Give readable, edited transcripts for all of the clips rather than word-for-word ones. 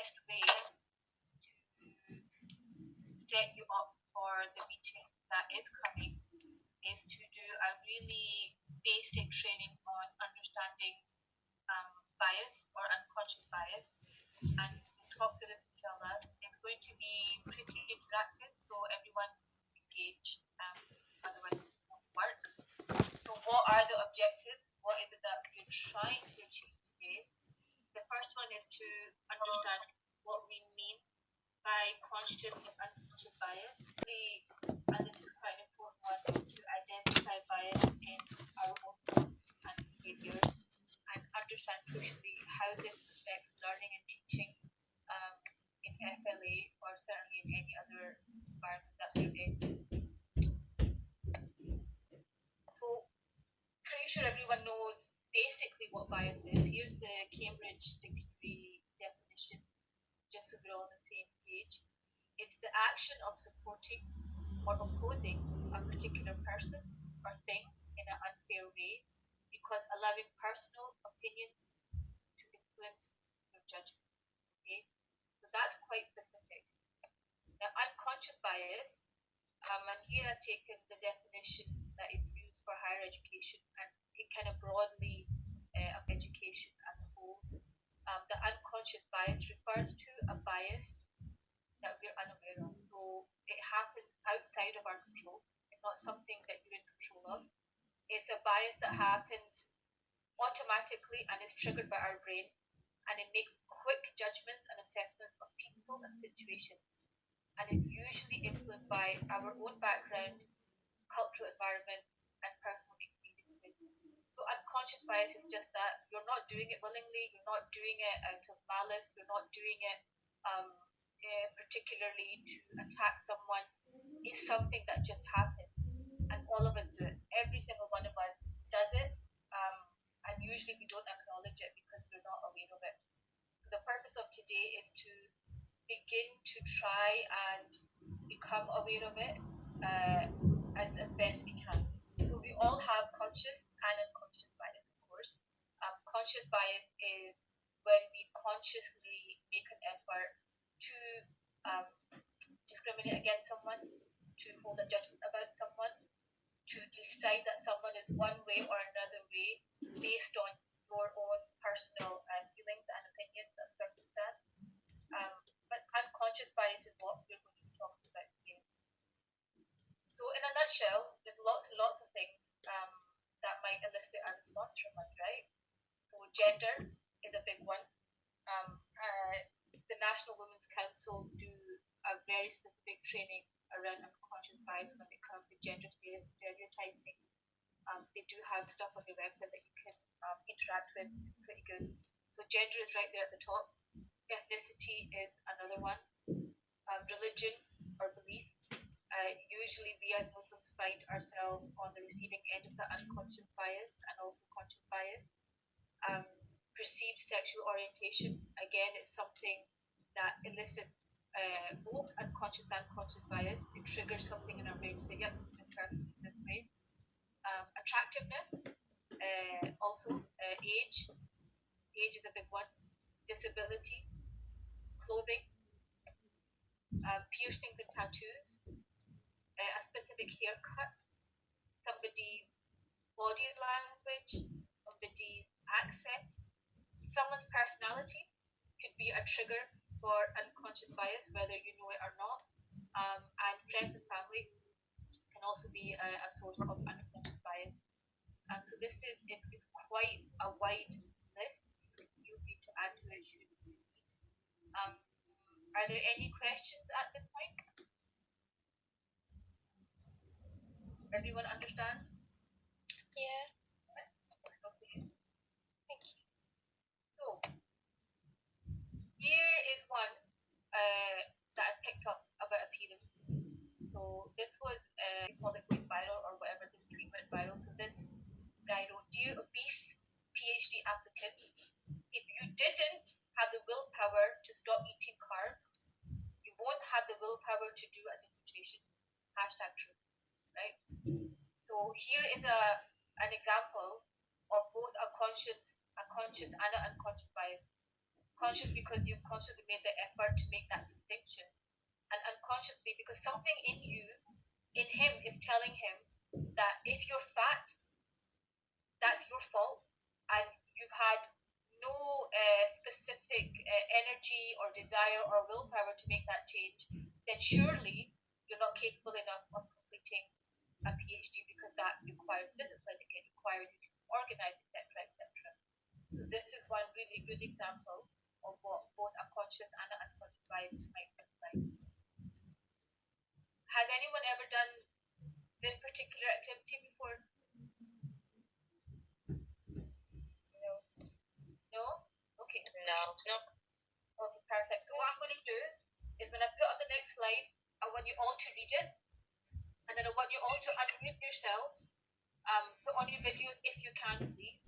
best way to set you up for the meeting that is coming is to do a really basic training on understanding bias or unconscious bias, and we'll talk through this inshallah. It's going to be pretty interactive, so everyone engage, otherwise it won't work. So what are the objectives? What is it that we're trying to achieve today? The first one is to understand what we mean by conscious and unconscious bias. And this is quite an important one, is to identify bias in our own thoughts and behaviors and understand crucially how this affects learning and teaching in FLA or certainly in any other environment that we're in. So pretty sure everyone knows basically what bias is. Here's the Cambridge Dictionary definition, just so we're all on the same page. It's the action of supporting or opposing a particular person or thing in an unfair way because allowing personal opinions to influence your judgment. Okay, so that's quite specific. Now, unconscious bias, and here I've taken the definition that is used for higher education, and it kind of broadly of education as a whole. The unconscious bias refers to a bias that we're unaware of. So it happens outside of our control. It's not something that you're in control of. It's a bias that happens automatically and is triggered by our brain, and it makes quick judgments and assessments of people and situations, and is usually influenced by our own background, cultural environment, and personal experiences. So unconscious bias is just that you're not doing it willingly, you're not doing it out of malice, you're not doing it particularly to attack someone. It's something that just happens, and all of us do it. Every single one of us does it, and usually we don't acknowledge it because we're not aware of it. So the purpose of today is to begin to try and become aware of it as best we can. So we all have conscious and unconscious bias, of course. Conscious bias is when we consciously make an effort to discriminate against someone, to hold a judgment about someone, to decide that someone is one way or another way based on your own personal feelings and opinions and circumstance. But unconscious bias is what we're going to be talking about here. So in a nutshell, there's lots and lots of things that might elicit a response from us, right? So gender is a big one. The National Women's Council do a very specific training around unconscious bias when it comes to gender stereotyping. They do have stuff on their website that you can interact with. It's pretty good. So gender is right there at the top. Ethnicity is another one. Religion or belief. Usually we as Muslims find ourselves on the receiving end of the unconscious bias and also conscious bias. Perceived sexual orientation, again, it's something that elicits both unconscious and conscious bias. It triggers something in our brain to say, yep, this person is this way. Attractiveness, also age. Age is a big one. Disability, clothing, piercings and tattoos, a specific haircut, somebody's body language, somebody's accent, someone's personality could be a trigger for unconscious bias, whether you know it or not. And friends and family can also be a source of unconscious bias. So this is quite a wide list. You need to add to it should you need. Are there any questions at this point? Everyone understand? Yeah. Okay. Thank you. So here is one that I picked up about appearance. So this was they call it going viral or whatever, this tweet went viral. So this guy wrote, "Dear obese PhD applicants, if you didn't have the willpower to stop eating carbs, you won't have the willpower to do a dissertation." #true, right? So here is an example of both a conscious and an unconscious bias. Conscious because you've consciously made the effort to make that distinction, and unconsciously because something in him is telling him that if you're fat, that's your fault, and you've had no specific energy or desire or willpower to make that change, then surely you're not capable enough of completing a PhD because that requires discipline, it requires you to organize, etc., etc. So this is one really good example of what both a conscious and an unconscious bias might look like. Has anyone ever done this particular activity before? No? Okay. No. Okay, perfect. So what I'm going to do is when I put on the next slide, I want you all to read it, and then I want you all to unmute yourselves, put on your videos if you can, please,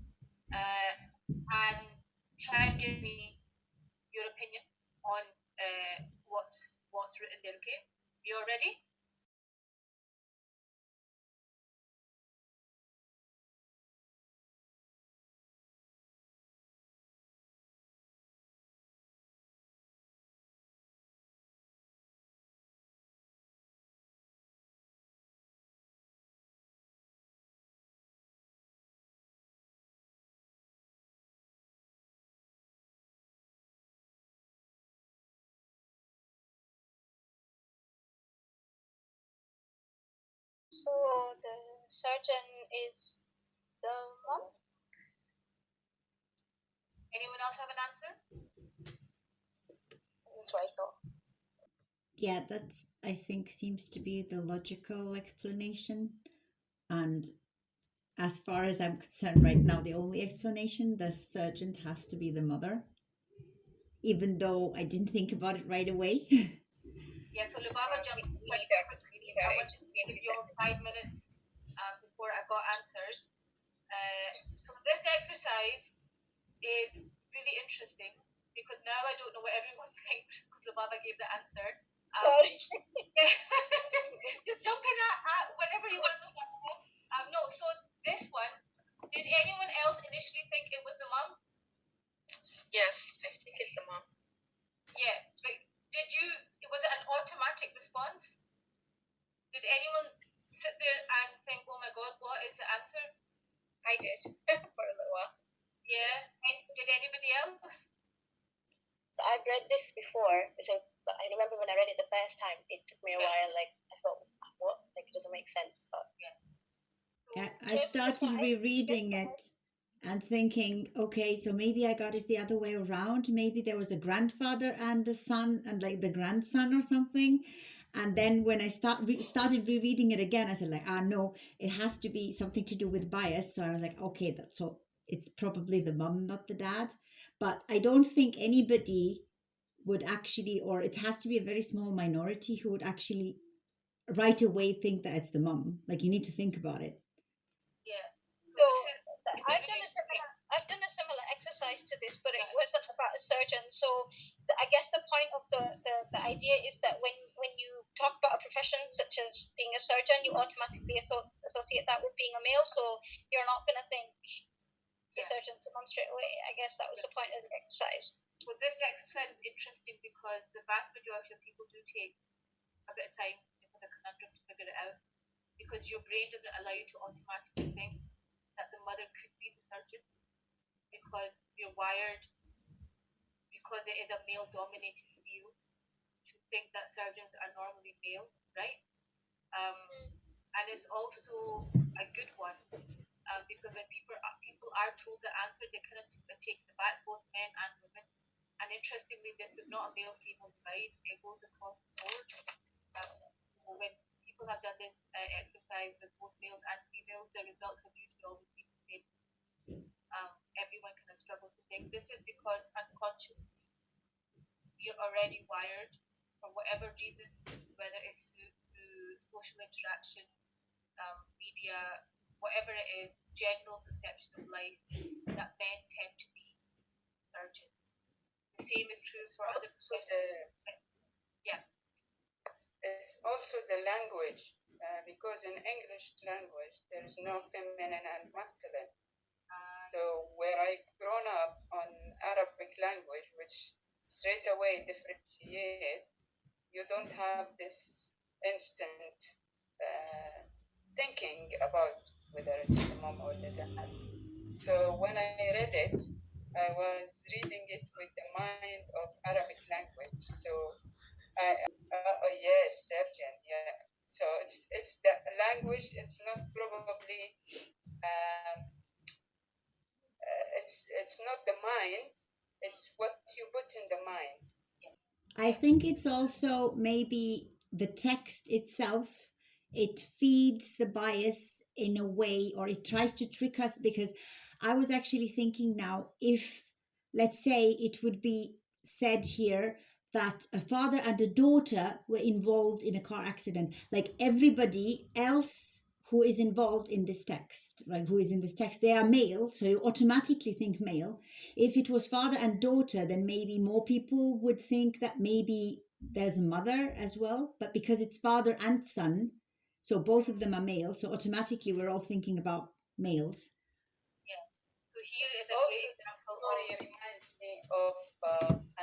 and try and give me your opinion on what's written there, okay? You all ready? So the surgeon is the mom? Anyone else have an answer? That's what I thought. Yeah, that's, I think, seems to be the logical explanation. And as far as I'm concerned right now, the only explanation, the surgeon has to be the mother, even though I didn't think about it right away. Yeah, so Lubaba jumped quite quickly. I wanted to give you all 5 minutes before I got answers. So this exercise is really interesting because now I don't know what everyone thinks because Lubaba gave the answer. Just jump in at whenever you want to jump in. No, so this one, did anyone else initially think it was the mom? Yes, I think it's the mom. Yeah, but was it an automatic response? Did anyone sit there and think, oh my god, what is the answer? I did for a little while. Yeah, and did anybody else? So I've read this before, so I remember when I read it the first time, it took me a while, like I thought, what? Like it doesn't make sense, but Yeah, I started rereading it and thinking, okay, so maybe I got it the other way around. Maybe there was a grandfather and the son and like the grandson or something. And then when I started rereading it again, I said like, no, it has to be something to do with bias. So I was like, okay, so it's probably the mom, not the dad. But I don't think anybody would actually, or it has to be a very small minority who would actually right away think that it's the mom. Like you need to think about it. Yeah. So I've done a similar exercise to this, but it wasn't about a surgeon. So I guess the point of the idea is that when you talk about a profession such as being a surgeon, you automatically associate that with being a male. So you're not going to think the surgeon's the mom straight away. I guess that was the point of the exercise. Well, this exercise is interesting because the vast majority of people do take a bit of time for the conundrum to figure it out, because your brain doesn't allow you to automatically think that the mother could be the surgeon, because you're wired, because it is a male-dominated field, to think that surgeons are normally male, right? And it's also a good one, because when people are told the answer, they kind of take the back, both men and women. And interestingly, this is not a male-female divide; it goes across the board. When people have done this exercise with both males and females, the results have usually always been the same. Everyone kind of struggles to think. This is because unconsciously you're already wired, for whatever reason, whether it's through social interaction, media, whatever it is, general perception of life, that men tend to be surgeons. The same is true for other people. Yeah. It's also the language, because in English language there is no feminine and masculine. So where I grown up on Arabic language, which straight away differentiate, you don't have this instant thinking about whether it's the mom or the dad. So when I read it, I was reading it with the mind of Arabic language. So oh yes, surgeon, yeah. So it's the language. It's not probably it's not the mind. It's what you put in the mind. I think it's also maybe the text itself, it feeds the bias in a way, or it tries to trick us, because I was actually thinking now, if, let's say, it would be said here that a father and a daughter were involved in a car accident, like everybody else who is involved in this text, right, who is in this text, they are male, so you automatically think male. If it was father and daughter, then maybe more people would think that maybe there's a mother as well. But because it's father and son, so both of them are male, so automatically we're all thinking about males. Yes. So here is a Also, great the example story of reminds me of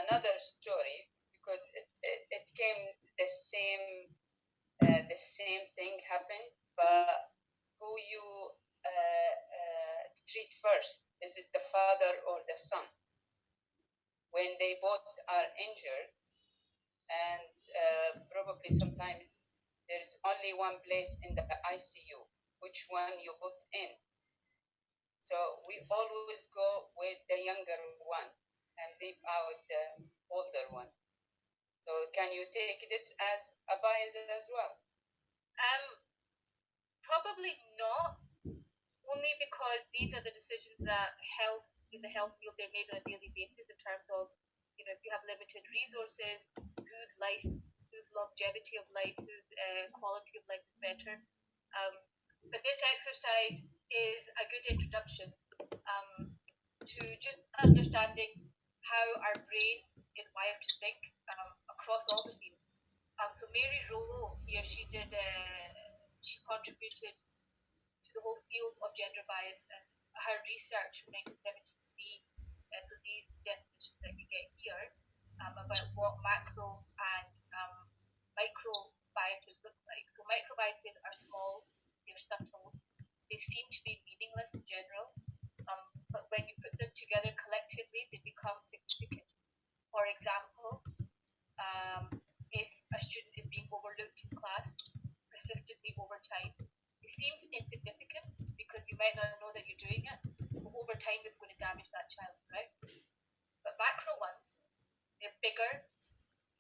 another story because it came the same thing happened, but who you treat first? Is it the father or the son? When they both are injured, and probably sometimes there's only one place in the ICU, which one you put in? So we always go with the younger one and leave out the older one. So can you take this as a bias as well? Probably not, only because these are the decisions that in the health field, they're made on a daily basis in terms of, if you have limited resources, whose longevity of life, whose quality of life is better. But this exercise is a good introduction to just understanding how our brain is wired to think across all the fields. So Mary Rowe here, she contributed to the whole field of gender bias, and her research from 1973, so these definitions that you get here about what macro and micro biases look like. So micro biases are small, they're subtle, they seem to be meaningless in general, but when you put them together collectively, they become significant. For example, if a student is being overlooked in class persistently over time, it seems insignificant because you might not know that you're doing it, but over time it's going to damage that child, right? But macro ones, they're bigger,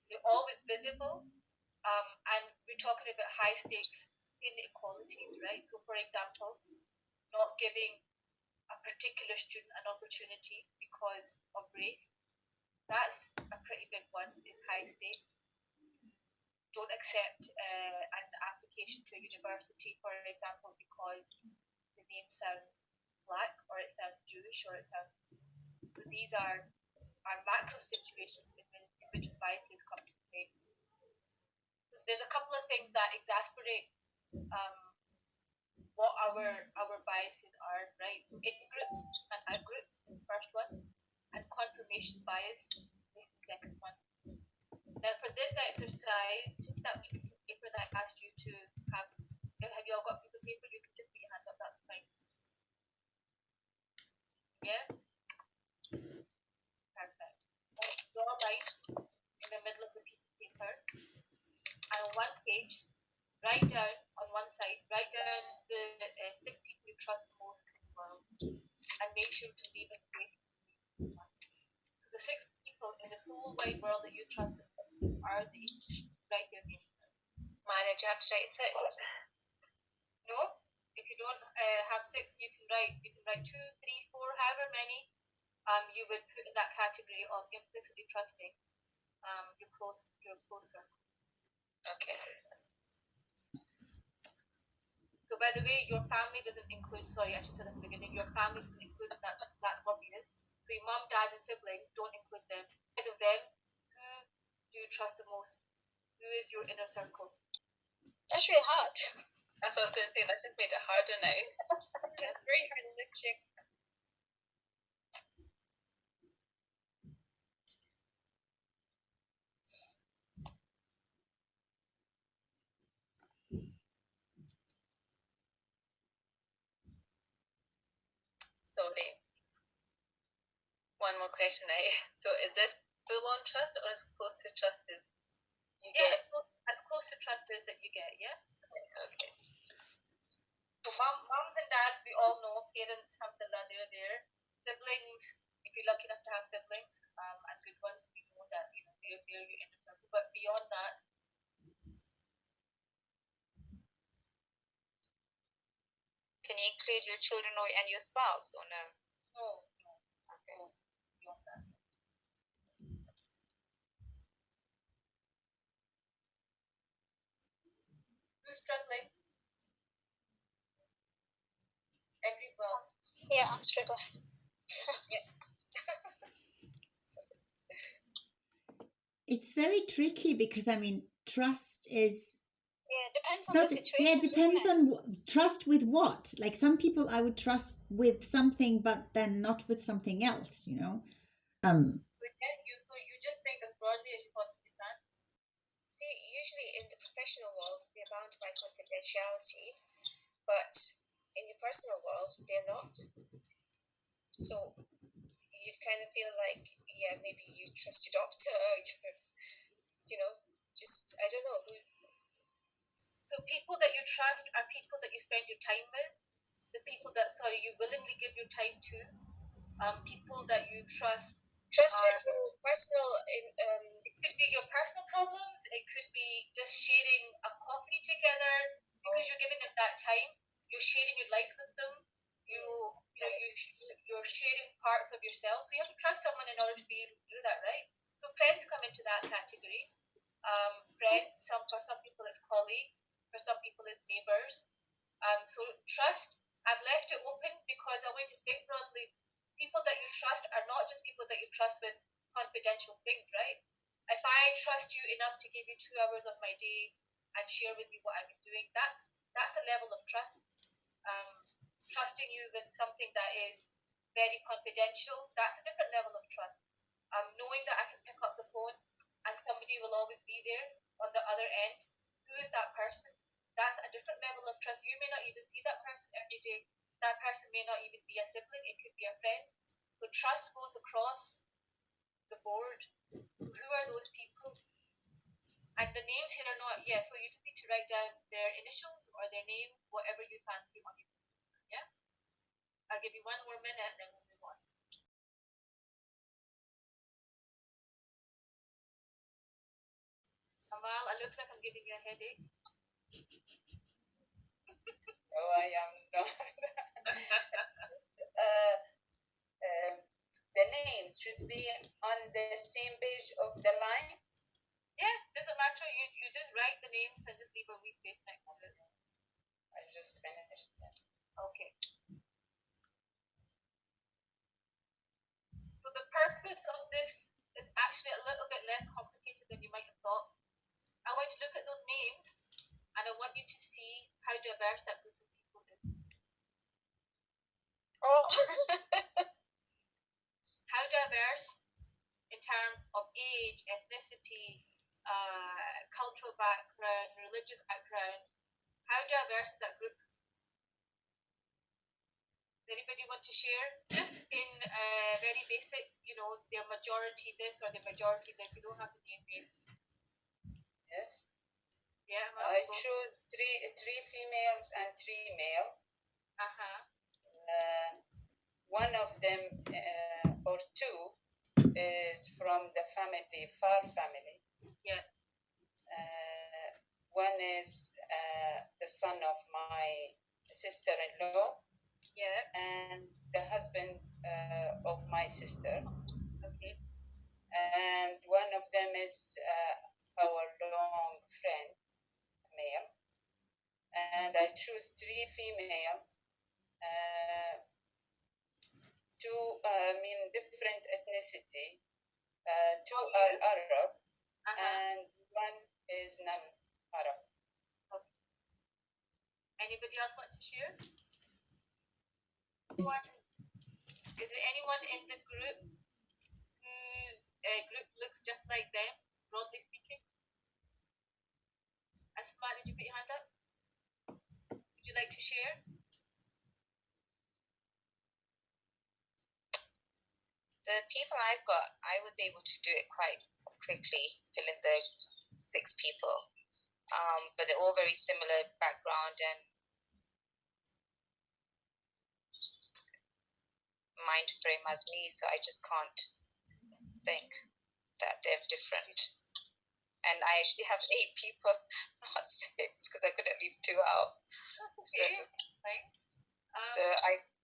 they're always visible, and we're talking about high stakes inequalities, right? So for example, not giving a particular student an opportunity because of race, that's a pretty big one, it's high stakes. Don't accept an application to a university, for example, because the name sounds black, or it sounds Jewish, or it sounds. So these are macro situations in which biases come to play. So there's a couple of things that exasperate what our biases are, right? So in groups and out groups is the first one, and confirmation bias is the second one. Now for this exercise, just that piece of paper that I asked you to have you all got a piece of paper? You can just put your hand up, that's fine. Yeah? Perfect. Draw a line in the middle of the piece of paper, and on one page, write down on one side, write down the 6 people you trust most in the world, and make sure to leave a space. The 6 people in this whole wide world that you trust are these. Write their names. Mine, do you have to write 6? No, if you don't have 6, you can write 2, 3, 4, however many you would put in that category of implicitly trusting your close circle. Okay. So by the way, your family doesn't include, sorry, I should say at the beginning, your family doesn't include that's obvious. So your mom, dad, and siblings, don't include them. Instead of them, who do you trust the most? Who is your inner circle? That's really hard. That's what I was going to say. That's just made it harder now. That's very hard to check. one more question. So is this full on trust or as close to trust as you Yeah, get? as close to trust as that you get, yeah? Okay. So moms and dads, we all know, parents, alhamdulillah, they're there. Siblings, if you're lucky enough to have siblings, and good ones, we know that, they're your inner circle. But beyond that, Can you include your children and your spouse or no? no, Okay. no, beyond that. Who's struggling? Everyone. Yeah, I'm struggling. It's very tricky because I mean, trust is. Yeah, depends It's on not. the situation. Yeah, it depends on trust with what. Like some people, I would trust with something, but then not with something else. You know. So you just think as broadly as you possibly can. See, usually in the professional world, they're bound by confidentiality, but in the personal world, they're not. So you'd kind of feel like, yeah, maybe you trust your doctor, just, I don't know who. So people that you trust are people that you spend your time with, the people that, you willingly give your time to, people that you trust. Trust with your personal. It could be your personal problems. It could be just sharing a coffee together because you're giving them that time. You're sharing your life with them. You're sharing parts of yourself. So you have to trust someone in order to be able to do that, right? So friends come into that category. Friends. For some people it's colleagues. For some people it's neighbors. So trust. I've left it open because I want you to think broadly. People that you trust are not just people that you trust with confidential things, right? If I trust you enough to give you 2 hours of my day and share with you what I've been doing, that's a level of trust. Trusting you with something that is very confidential, that's a different level of trust. Knowing that I can pick up the phone and somebody will always be there on the other end. Who is that person? That's a different level of trust. You may not even see that person every day. That person may not even be a sibling. It could be a friend. So trust goes across the board. Who are those people? And the names here are not, so you just need to write down their initials or their names, whatever you fancy on your computer, yeah? I'll give you 1 more minute, then we'll move on. Amal, I look like I'm giving you a headache. No, I am not. The names should be on the same page of the line. Yeah, doesn't matter. You just write the names and just leave a wee space next to it. I just finished that. Okay. So the purpose of this is actually a little bit less complicated than you might have thought. I want you to look at those names and I want you to see how diverse that group of people is. Oh. How diverse in terms of age, ethnicity, cultural background, religious background. How diverse is that group? Does anybody want to share? Just in very basics, their majority this or the majority this. You don't have to name names. Yes. Yeah. I choose three females and 3 males. One of them or 2 is from the far family. Yeah. One is the son of my sister-in-law. Yeah. And the husband of my sister. Okay. And one of them is our long friend, male. And I choose 3 females, 2 different ethnicity. 2 are Arab, and 1 is non-Arab. Okay. Anybody else want to share? Is there anyone in the group whose group looks just like them, broadly speaking? Asma, did you put your hand up? Would you like to share? The people quickly fill in the 6 people. But they're all very similar background and mind frame as me, so I just can't think that they're different. And I actually have 8 people, not 6, because I couldn't leave 2 out. Okay, fine.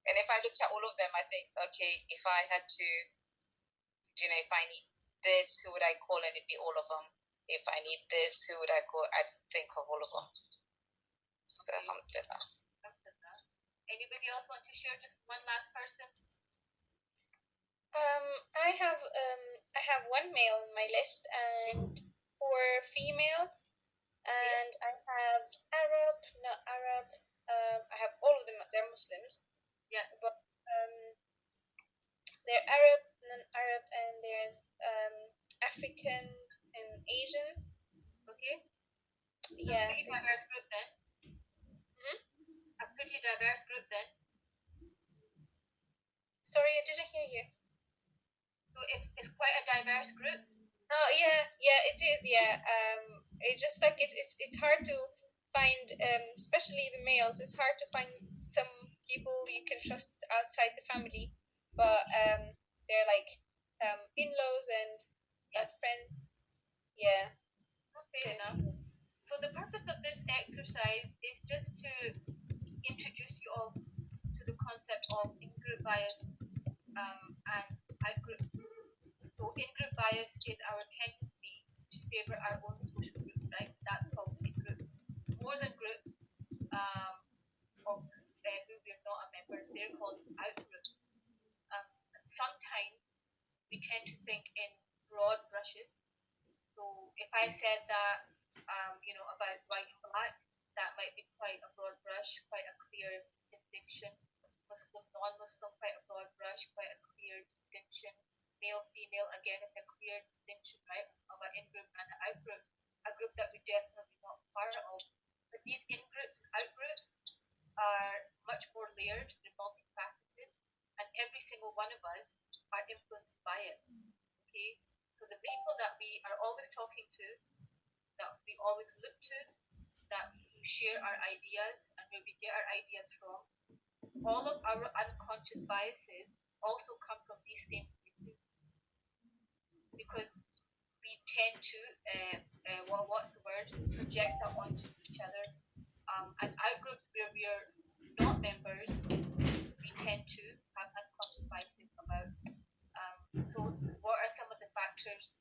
And if I looked at all of them, I think, okay, if I had to, if I need this, who would I call? And it'd be all of them. If I need this, who would I call? I'd think of all of them. So, alhamdulillah. Anybody else want to share? Just one last person. I have 1 male in my list and 4 females, and I have Arab, not Arab. I have all of them. They're Muslims. Yeah. But they're Arab, non-Arab, and there's African and Asians. Okay. Yeah. A pretty diverse group then. A pretty diverse group then. Sorry, I didn't hear you. So it's quite a diverse group. Oh yeah, it is. Yeah. It's just like it's hard to find, especially the males. It's hard to find some people you can trust outside the family, but they're like in-laws and friends. Yeah. Fair enough. So the purpose of this exercise is just to introduce you all to the concept of in-group bias and out-group. So in-group bias is our tendency to favor our own social group, right? That's called in-group. More than groups of who we're not a member, they're called out-groups. Sometimes we tend to think in broad brushes. So if I said that, about white and black, that might be quite a broad brush, quite a clear distinction. Muslim, non-Muslim, quite a broad brush, quite a clear distinction. Male, female, again, it's a clear distinction, right, of an in-group and an out-group, a group that we definitely not part of. But these in-groups and out-groups are much more layered, they're multifaceted, and every single one of us are influenced by it. Okay, so the people that we are always talking to, that we always look to, that we share our ideas and where we get our ideas from, all of our unconscious biases also come from these same places. Because we tend to, project that onto each other. And out-groups where we are not members, we tend to have unconscious biases about. So what are some of the factors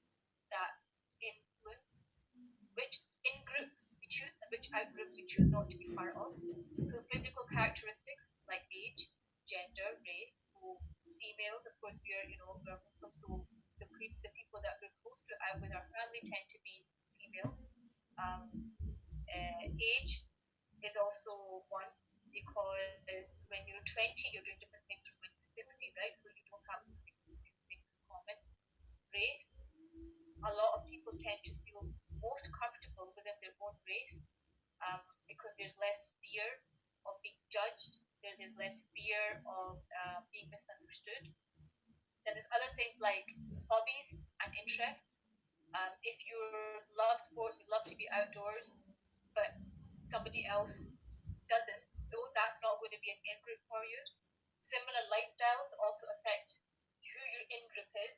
that influence which in-groups we choose and which out-groups we choose not to be part of? So physical characteristics like age, gender, race. So females, of course, we're Muslim, so the people that we're close to with our family tend to be female. Age is also one, because when you're 20, you're doing different things from when you're 60, right? So you don't have things in common. Race, a lot of people tend to feel most comfortable within their own race because there's less fear of being judged, there's less fear of being misunderstood. Then there's other things like hobbies and interests. If you love sports, you love to be outdoors, but somebody else doesn't, that's not going to be an in-group for you. Similar lifestyles also affect who your in-group is.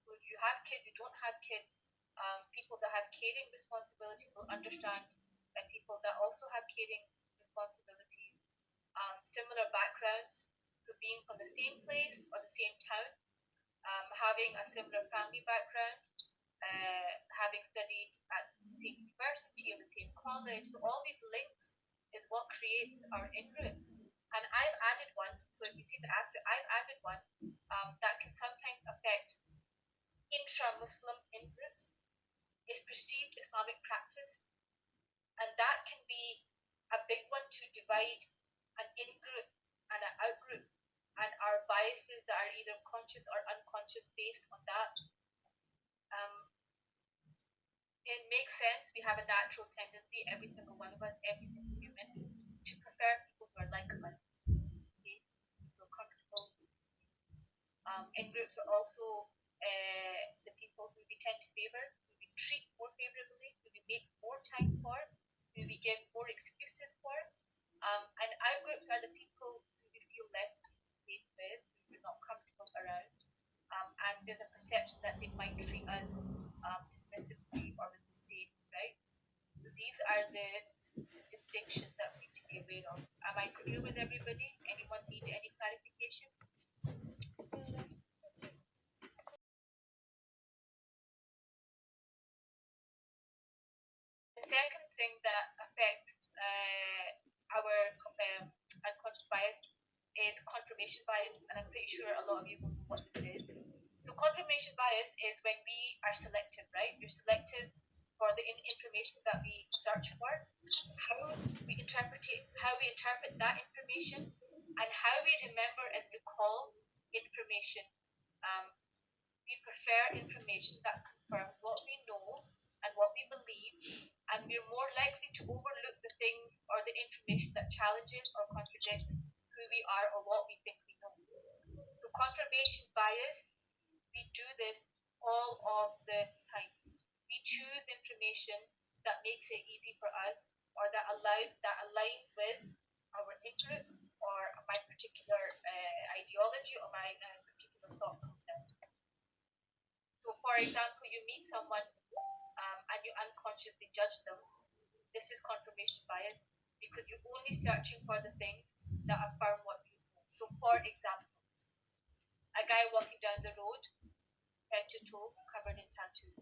So you have kids, you don't have kids. People that have caring responsibilities will understand that people that also have caring responsibilities. Similar backgrounds, so being from the same place or the same town, having a similar family background, having studied at the same university or the same college. So all these links is what creates our in-groups. And I've added one, so if you see the answer, I've added one that can sometimes affect intra-Muslim in-groups, is perceived Islamic practice. And that can be a big one to divide an in-group and an out-group, and our biases that are either conscious or unconscious based on that. It makes sense. We have a natural tendency, every single one of us, every single human, to prefer people who are like-minded. Okay? So comfortable. In-groups are also the people people who we tend to favor, who we treat more favorably, who we make more time for, who we give more excuses for. And outgroups are the people who we feel less safe with, who we're not comfortable around. And there's a perception that they might treat us dismissively or with disdain, right? So these are the distinctions that we need to be aware of. Am I clear with everybody? Anyone need any clarification? The second thing that affects our unconscious bias is confirmation bias, and I'm pretty sure a lot of you will know what this is. So confirmation bias is when we are selective, right? We're selective for the information that we search for, how we interpret that information, and how we remember and recall information. We prefer information that confirms what we know and what we believe, and we're more likely to overlook the things or the information that challenges or contradicts who we are or what we think we know. So confirmation bias, we do this all of the time. We choose information that makes it easy for us, or that aligns with our in-group or my particular ideology or my particular thought process. So, for example, you meet someone and you unconsciously judge them. This is confirmation bias because you're only searching for the things that affirm what you know. So, for example, a guy walking down the road, head to toe, covered in tattoos.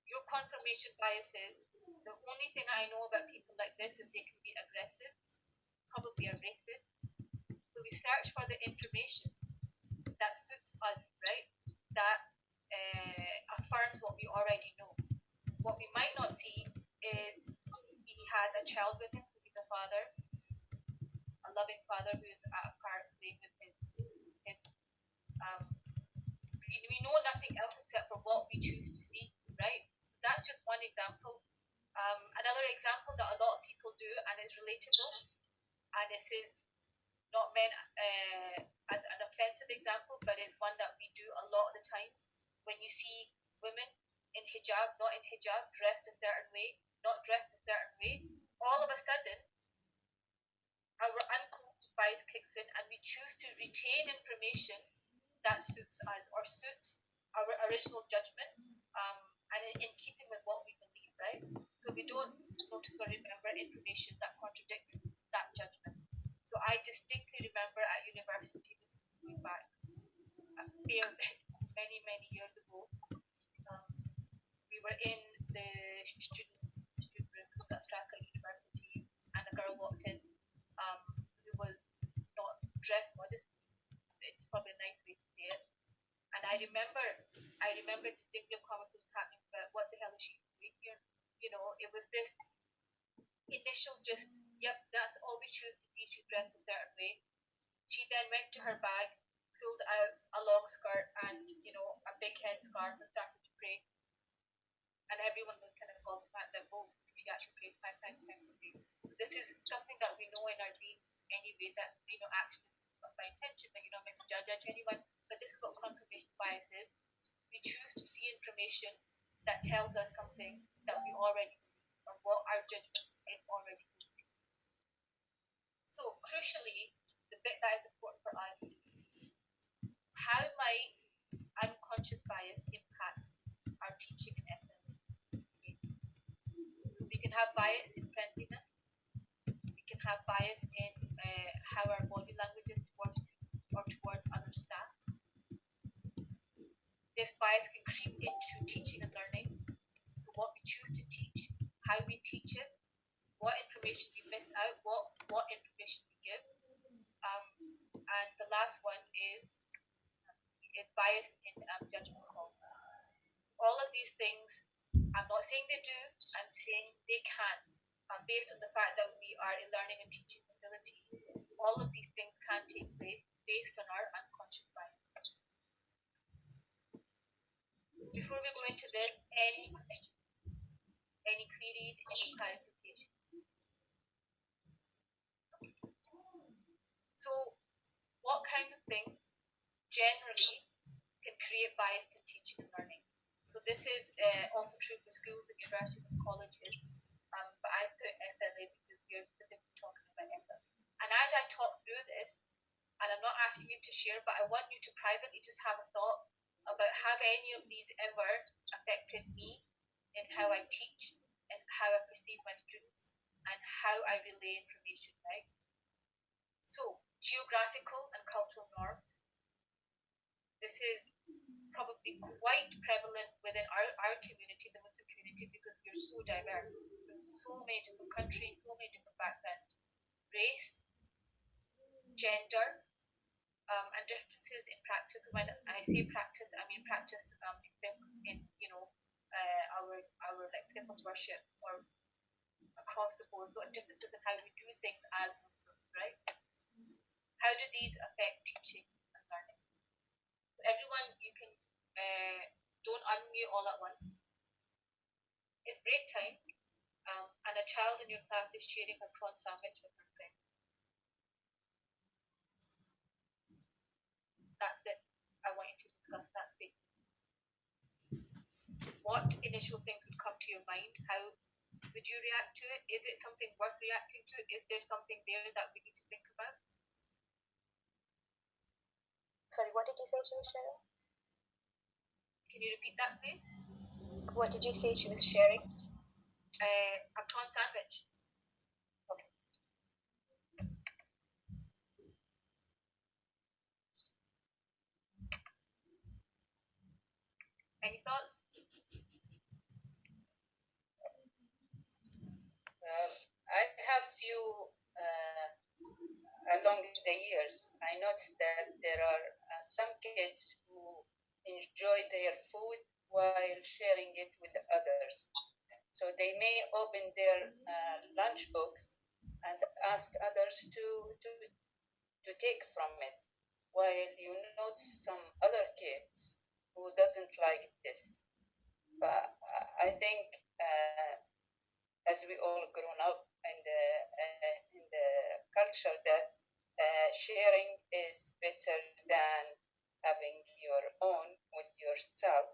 Your confirmation bias is the only thing I know about people like this is they can be aggressive, probably are racist. So we search for the information that suits us, right? That affirms what we already know. What we might not see is he has a child with him, so he's a father, a loving father who is at a park playing with his kids. We know nothing else except for what we choose to see, right? That's just one example. Another example that a lot of people do, and it's relatable, and this is not meant as an offensive example, but it's one that we do a lot of the times. When you see women in hijab, not in hijab, dressed a certain way, not dressed a certain way, all of a sudden, our unconscious bias kicks in and we choose to retain information that suits us or suits our original judgment, and in keeping with what we believe, right? So we don't notice or remember information that contradicts that judgment. So I distinctly remember at university, this is going back many, many years ago, we were in the student room at Strathclyde University, and a girl walked in who was not dressed modestly. It's probably a nice way to say it. And I remember distinctly a conversation happening about what the hell is she doing here? You know, it was this initial just, yep, that's all we choose to be. She's dressed a certain way. She then went to her bag, pulled out a long skirt and, you know, a big head scarf and started to pray. And everyone was kind of gobsmacked that, oh, we actually pray 5 times a day. So this is something that we know in our genes anyway, that, you know, actually not by intention, that you're not meant to judge anyone. But this is what confirmation bias is. We choose to see information that tells us something that we already believe, or what our judgment is already believing. So crucially, the bit that is important for us, how might unconscious bias impact our teaching and ethics? Okay. So we can have bias in friendliness, we can have bias in how our body language is towards other staff. This bias can creep into teaching and learning. So what we choose to teach, how we teach it, what information we miss out, what information we give. And the last one is bias in judgment calls. All of these things, I'm not saying they do, I'm saying they can. Based on the fact that we are a learning and teaching facility, all of these things can take place based on our unconscious bias. Before we go into this, any questions, any queries, any clarification? So, what kinds of things generally can create bias in teaching and learning? this is also true for schools and universities and colleges. But I put FLA because we're specifically talking about FLA. And as I talk through this, and I'm not asking you to share, but I want you to privately just have a thought about have any of these ever affected me in how I teach and how I perceive my students and how I relay information, right? So, geographical and cultural norms. This is probably quite prevalent within our community, the Muslim community, because we're so diverse. From so many different countries, so many different backgrounds. Race, gender, and differences in practice. When I say practice, I mean practice in our like people's worship or across the board. So differences in how we do things as Muslims, right? How do these affect teaching and learning? So everyone, you can don't unmute all at once. It's break time, and a child in your class is sharing a prawn sandwich with her friend. That's it. I want you to discuss that statement. What initial things would come to your mind? How would you react to it? Is it something worth reacting to? Is there something there that we need to think about? Sorry, what did you say she was sharing? Can you repeat that, please? What did you say she was sharing? A prawn sandwich. Okay. Any thoughts? I have few along the years. I noticed that there are some kids who enjoy their food while sharing it with others. So they may open their lunchbox and ask others to take from it, while you notice some other kids who doesn't like this. But I think as we all grown up in the culture that sharing is better than having your own with yourself.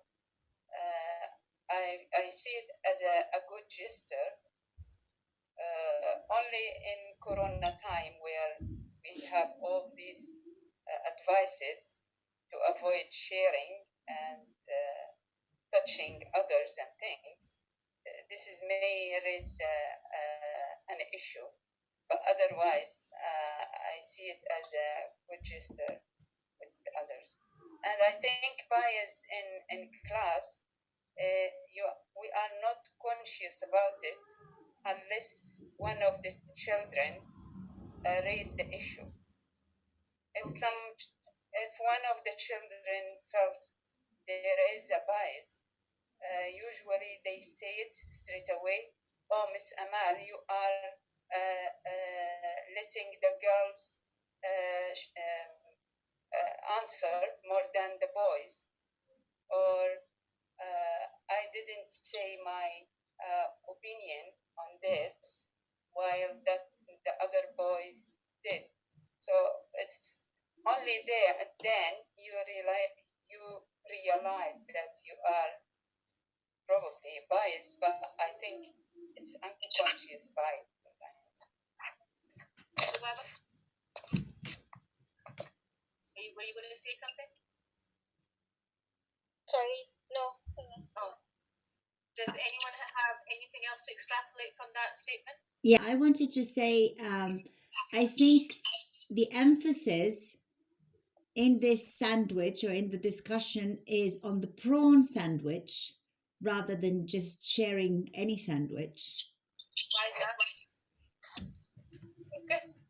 I see it as a good gesture. Only in Corona time, where we have all these advices to avoid sharing and touching others and things, this is may raise an issue. But otherwise, I see it as a good gesture with others. And I think bias in class, we are not conscious about it unless one of the children raise the issue. If one of the children felt there is a bias, usually they say it straight away. Oh, Miss Amal, you are letting the girls answer more than the boys, or I didn't say my opinion on this, while the other boys did. So it's only then you realize that you are probably biased, but I think it's unconscious bias. Were you going to say something? Sorry, no. Oh. Does anyone have anything else to extrapolate from that statement? Yeah, I wanted to say, I think the emphasis in this sandwich or in the discussion is on the prawn sandwich rather than just sharing any sandwich. Why is that?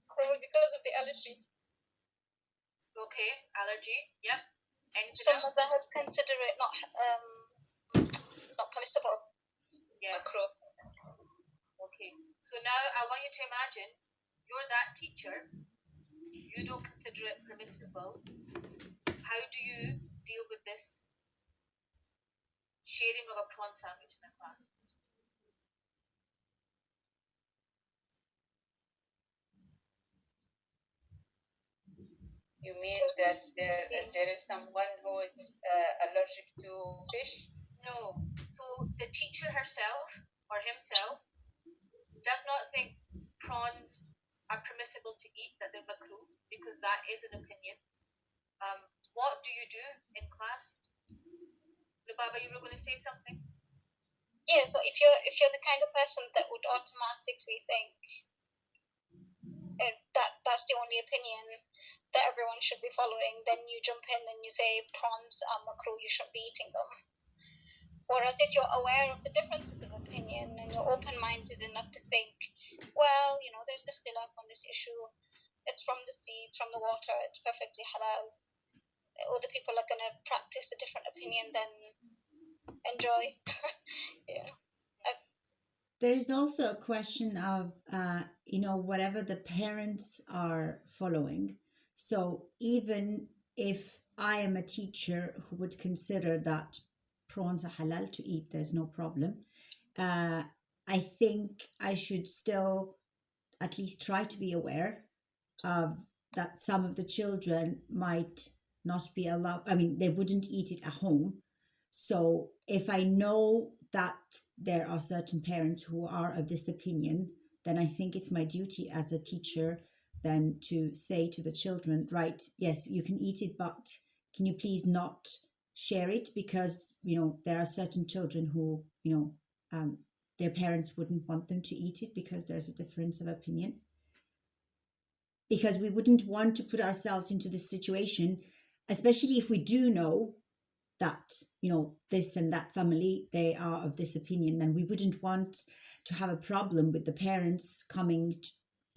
Probably because of the allergy. Okay, allergy. Yep. Anything Some else? of them have considered it not permissible. Yes. Okay. So now I want you to imagine you're that teacher. You don't consider it permissible. How do you deal with this sharing of a prawn sandwich in a class? You mean that there is someone who is allergic to fish? No. So the teacher herself or himself does not think prawns are permissible to eat, that they're makruh, because that is an opinion. What do you do in class? Lubaba, you were going to say something? Yeah, so if you're the kind of person that would automatically think that's the only opinion that everyone should be following, then you jump in and you say prawns are makruh, you shouldn't be eating them. Whereas if you're aware of the differences of opinion and you're open-minded enough to think, well, there's ikhtilaf on this issue, it's from the sea, from the water, it's perfectly halal, other people are going to practice a different opinion, then enjoy. Yeah. There is also a question of, whatever the parents are following. So even if I am a teacher who would consider that prawns are halal to eat, there's no problem. I think I should still at least try to be aware of that some of the children might not be allowed. I mean, they wouldn't eat it at home. So if I know that there are certain parents who are of this opinion, then I think it's my duty as a teacher then to say to the children, right, yes, you can eat it, but can you please not share it? Because, there are certain children who, their parents wouldn't want them to eat it because there's a difference of opinion. Because we wouldn't want to put ourselves into this situation, especially if we do know that, this and that family, they are of this opinion, and we wouldn't want to have a problem with the parents coming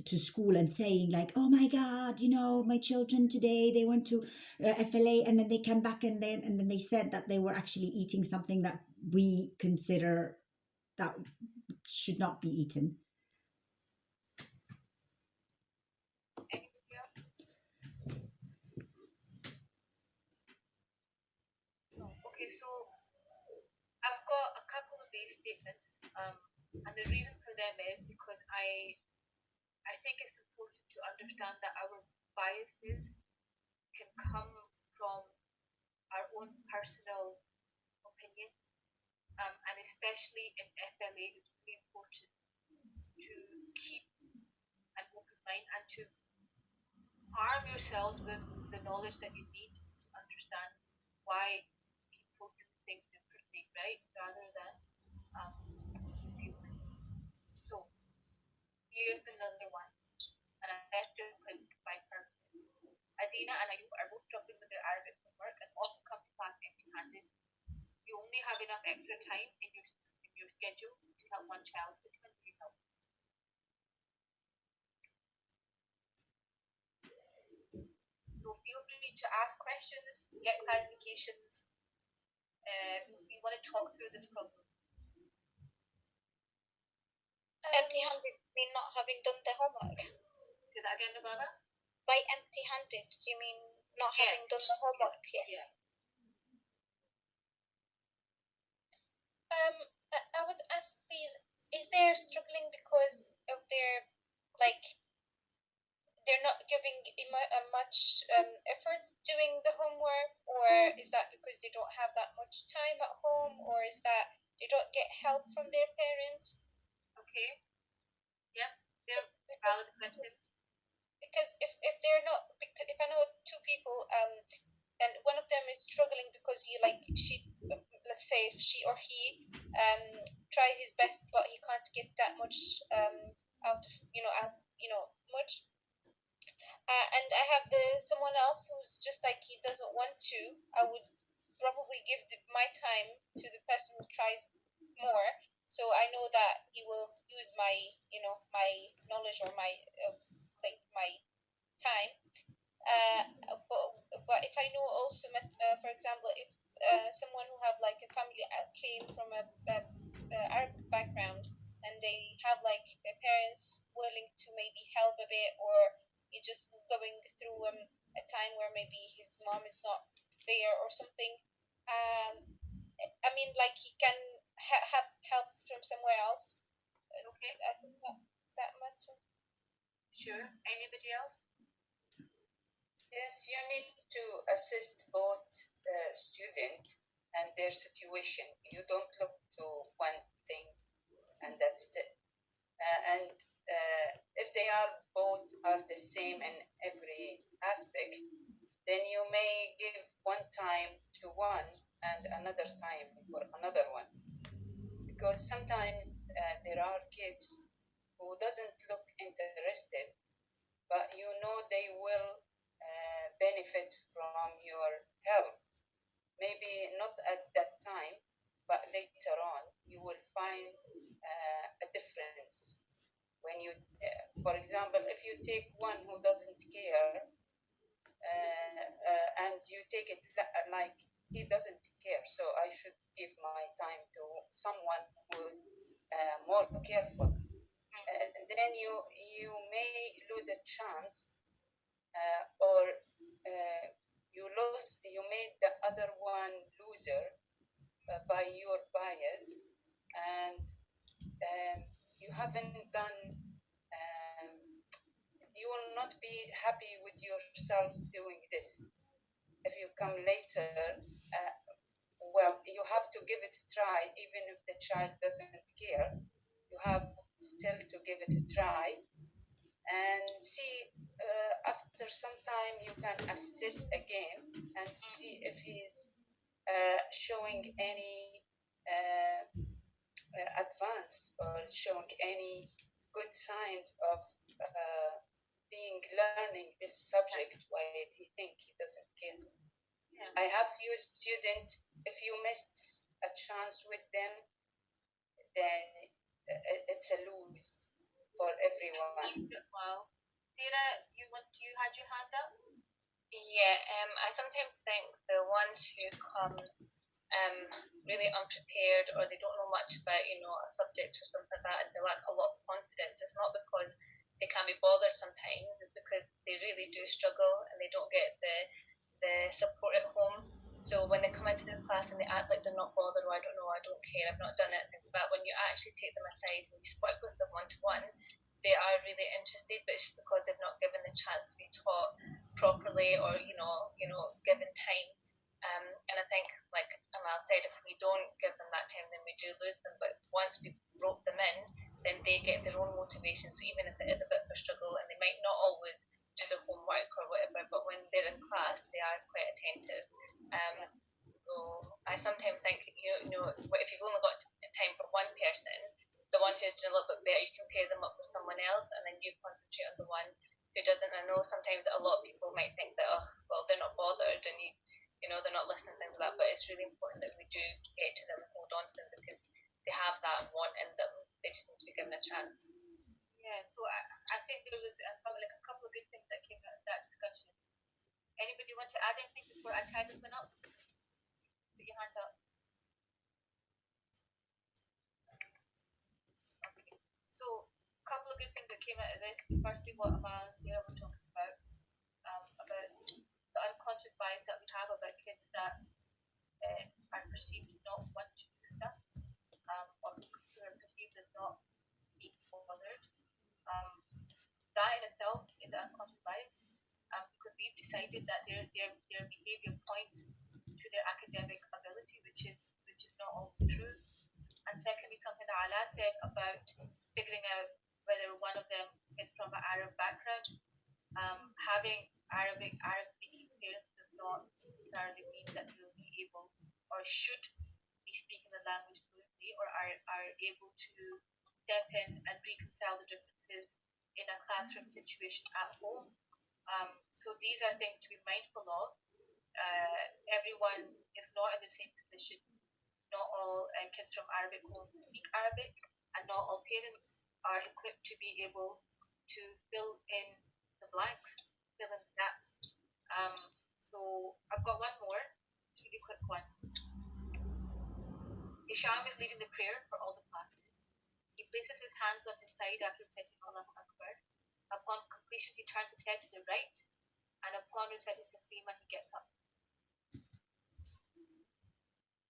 to school and saying like, oh my God, my children today, they went to FLA and then they came back and then they said that they were actually eating something that we consider that should not be eaten. Okay, so I've got a couple of these statements, and the reason for them is because I think it's important to understand that our biases can come from our own personal opinions, and especially in FLA, it's really important to keep an open mind and to arm yourselves with the knowledge that you need to understand why people do things differently, right? Rather than so here's another one, and I left it by purpose. Adina and Ayub are both struggling with their Arabic homework and often come to class empty-handed. You only have enough extra time in your schedule to help one child. Which one do you help? So feel free to ask questions, get clarifications. We want to talk through this problem. Empty-handed mean not having done the homework? Say that again, Nababa? By empty-handed, do you mean not having done the homework? Yeah. I would ask, please, is there struggling because of their, they're not giving much effort doing the homework, or is that because they don't have that much time at home, or is that they don't get help from their parents? Okay. Yeah, they're valid questions. Because if they're not, because if I know two people, and one of them is struggling because let's say if she or he try his best, but he can't get that much out of much. And I have someone else who's just like he doesn't want to. I would probably give my time to the person who tries more, so I know that he will use my my knowledge or my my time. But if I know also, for example, if someone who have like a family came from a Arabic background and they have like their parents willing to maybe help a bit, or he's just going through a time where maybe his mom is not there or something. I mean, like he can have help from somewhere else. Okay. I think that matters. Sure. Anybody else? Yes, you need to assist both student and their situation. You don't look to one thing and that's it. And if they are both are the same in every aspect, then you may give one time to one and another time for another one. Because sometimes there are kids who doesn't look interested, but you know they will benefit from your help. Maybe not at that time, but later on, you will find a difference. When you, for example, if you take one who doesn't care and you take it like he doesn't care, so I should give my time to someone who's more careful. Then you may lose a chance, or you made the other one loser by your bias, and you haven't done. You will not be happy with yourself doing this. If you come later, well, you have to give it a try, even if the child doesn't care. You have still to give it a try and see. After some time, you can assess again and see if he's showing any advance or showing any good signs of being learning this subject while he think he doesn't care. Yeah. I have few students, if you miss a chance with them, then it's a lose for everyone. Well, Sarah, you had your hand up? Yeah, I sometimes think the ones who come really unprepared, or they don't know much about, a subject or something like that, and they lack a lot of confidence, it's not because they can't be bothered sometimes, it's because they really do struggle and they don't get the support at home. So when they come into the class and they act like they're not bothered, or I don't know, I don't care, I've not done it, things like that, when you actually take them aside and you speak with them one-to-one, they are really interested, but it's just because they've not given the chance to be taught properly, or given time. And I think, like Amal said, if we don't give them that time, then we do lose them. But once we rope them in, then they get their own motivation. So even if it is a bit of a struggle, and they might not always do their homework or whatever, but when they're in class, they are quite attentive. So I sometimes think, if you've only got time for one person, the one who's doing a little bit better, you can pair them up with someone else, and then you concentrate on the one who doesn't. I know sometimes a lot of people might think that, they're not bothered, and they're not listening, things like that, but it's really important that we do get to them and hold on to them, because they have that want in them. They just need to be given a chance. Yeah, so I think there was a couple of good things that came out of that discussion. Anybody want to add anything before I tie this one up? Put your hand up. Okay. So a couple of good things that came out of this. Firstly, what Amal and Sarah were talking about the unconscious bias that we have about kids that are perceived to not want to do stuff, or who are perceived as not being bothered. That in itself is an unconscious bias, because we've decided that their behavior points to their academic ability, which is not always true. And secondly, something that Ala said about figuring out whether one of them is from an Arab background. Having Arab speaking parents does not necessarily mean that they will be able or should be speaking the language fluently, or are able to step in and reconcile the differences in a classroom situation at home. So these are things to be mindful of. Everyone is not in the same position. Not all kids from Arabic homes speak Arabic, and not all parents are equipped to be able to fill in the blanks, fill in the gaps. So I've got one more, it's a really quick one. Hisham is leading the prayer for all the classes. He places his hands on his side after reciting Allahu Akbar. Upon completion, he turns his head to the right, and upon reciting Taslima, he gets up.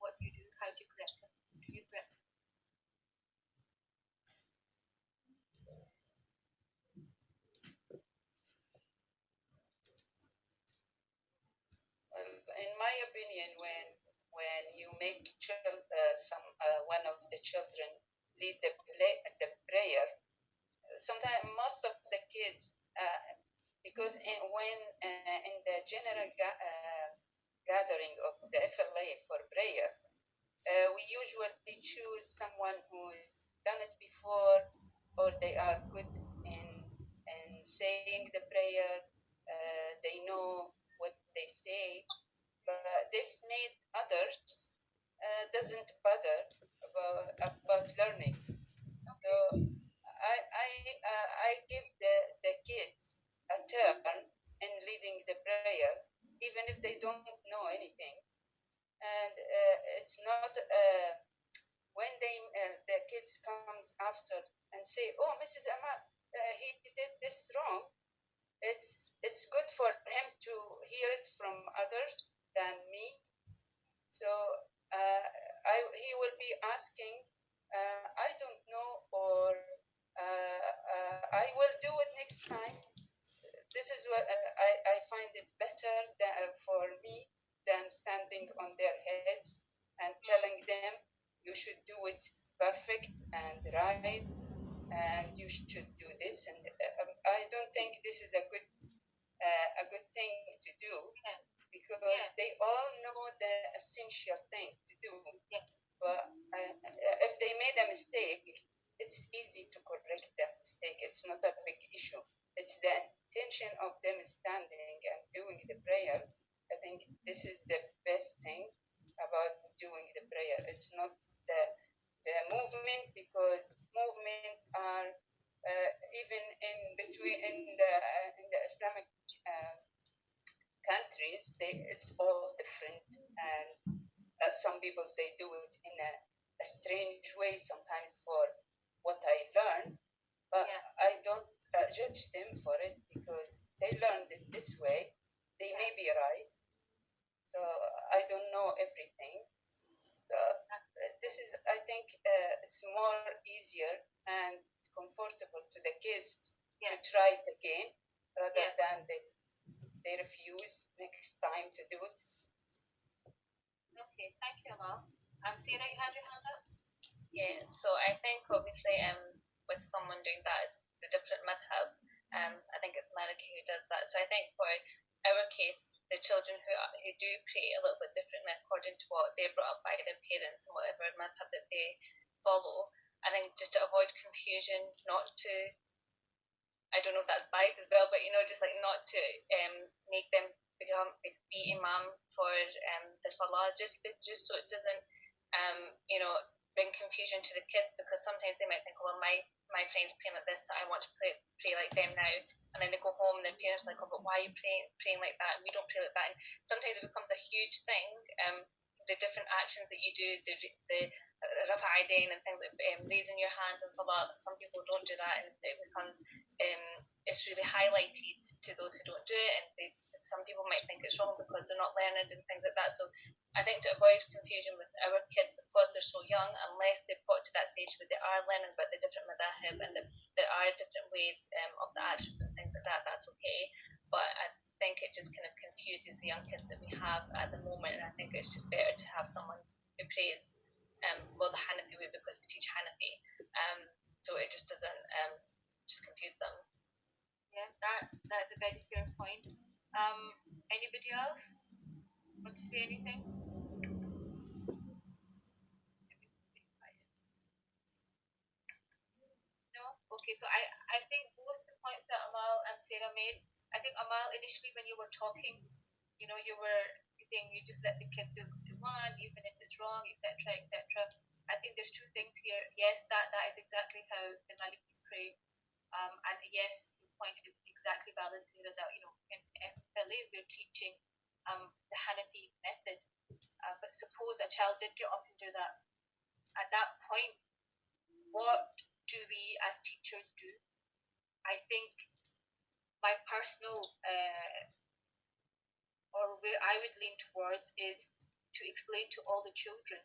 What do you do? How do you correct him? Do you correct him? Well, in my opinion, when you make one of the children lead the prayer. Sometimes most of the kids, because when in the general gathering of the FLA for prayer, we usually choose someone who's done it before, or they are good in saying the prayer. They know what they say, but this made others doesn't bother about learning. So I give the kids a turn in leading the prayer, even if they don't know anything. And it's not when the kids comes after and say, "Oh, Mrs. Amal, he did this wrong." It's good for him to hear it from others than me. So he will be asking, "I don't know," or "I will do it next time." This is what I find it better for me than standing on their heads and telling them, "You should do it perfect and right, and you should do this." And I don't think this is a good thing to do, because they all know the essential thing to do. But if they made a mistake, it's easy to correct that mistake. It's not a big issue. It's the intention of them standing and doing the prayer. I think this is the best thing about doing the prayer. It's not the movement, because movement are even in the Islamic countries, it's all different, and some people, they do it in a strange way sometimes for what I learned, but I don't judge them for it, because they learned it this way. They may be right, so I don't know everything. So this is, I think, it's more easier and comfortable to the kids to try it again, rather than they refuse next time to do it. Okay, thank you, Amal. Sarah, you had your hand up? Yeah, so I think obviously with someone doing that, is the different madhab. I think it's Maliki who does that. So I think for our case, the children who do pray a little bit differently according to what they're brought up by their parents and whatever madhab that they follow, I think just to avoid confusion, not to, I don't know if that's biased as well, but just like not to make them be imam for the salah, just so it doesn't bring confusion to the kids, because sometimes they might think, "Oh, well, my friend's praying like this, so I want to pray like them now," and then they go home and their parents are like, "Oh, but why are you praying like that? We don't pray like that." And sometimes it becomes a huge thing. The different actions that you do, the rafa'ain and things like raising your hands and salah. Some people don't do that, and it becomes it's really highlighted to those who don't do it, and some people might think it's wrong because they're not learned and things like that. So I think to avoid confusion with our kids, because they're so young, unless they've got to that stage where they are learning about the different madahib and there are different ways of the actions and things like that, that's okay. But I think it just kind of confuses the young kids that we have at the moment, and I think it's just better to have someone who prays the Hanafi way, because we teach Hanafi, so it just doesn't just confuse them. Yeah, that's a very fair point. Anybody else want to say anything? No? Okay, so I think both the points that Amal and Sarah made, I think Amal, initially when you were talking, you were saying you just let the kids do what they want, even if it's wrong, etc., etc. I think there's two things here. Yes, that is exactly how the Malikis pray, and yes, your point is exactly valid, Sarah, that in FLA we're teaching the Hanafi method, but suppose a child did get up and do that. At that point, what do we as teachers do? I think my personal or where I would lean towards is to explain to all the children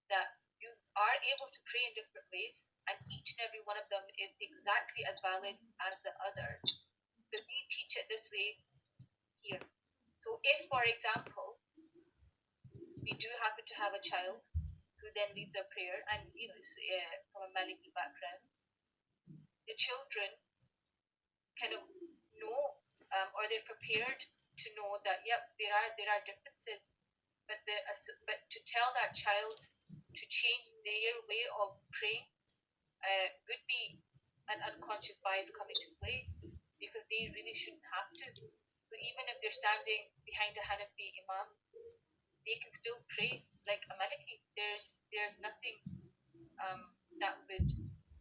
that you are able to pray in different ways, and each and every one of them is exactly as valid as the other. But we teach it this way here. So if, for example, we do happen to have a child who then leads a prayer and is from a Maliki background, the children kind of know or they're prepared to know that there are differences, but to tell that child to change their way of praying would be an unconscious bias coming to play, because they really shouldn't have to. So even if they're standing behind a Hanafi imam, they can still pray like a Maliki. There's nothing that would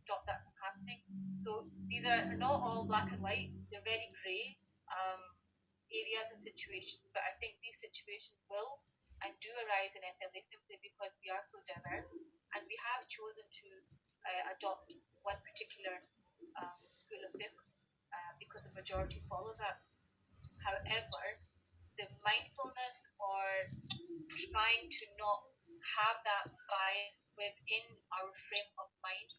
stop that from happening. So these are not all black and white. They're very grey areas and situations. But I think these situations will and do arise in FLA simply because we are so diverse, and we have chosen to adopt one particular school of fiqh because the majority follow that. However, the mindfulness or trying to not have that bias within our frame of mind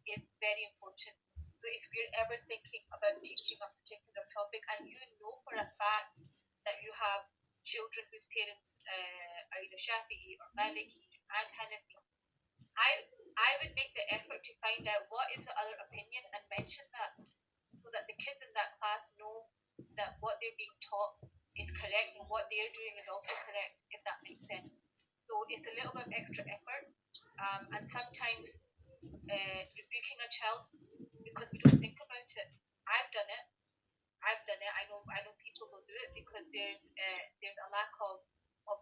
is very important. So if we're ever thinking about teaching a particular topic and you know for a fact that you have children whose parents are either Shafi'i or Maliki and Hanafi, I would make the effort to find out what is the other opinion and mention that, so that the kids in that class know that what they're being taught is correct and what they're doing is also correct, if that makes sense. So it's a little bit of extra effort, and sometimes rebuking a child because we don't think about it. I've done it. I know people will do it because there's a lack of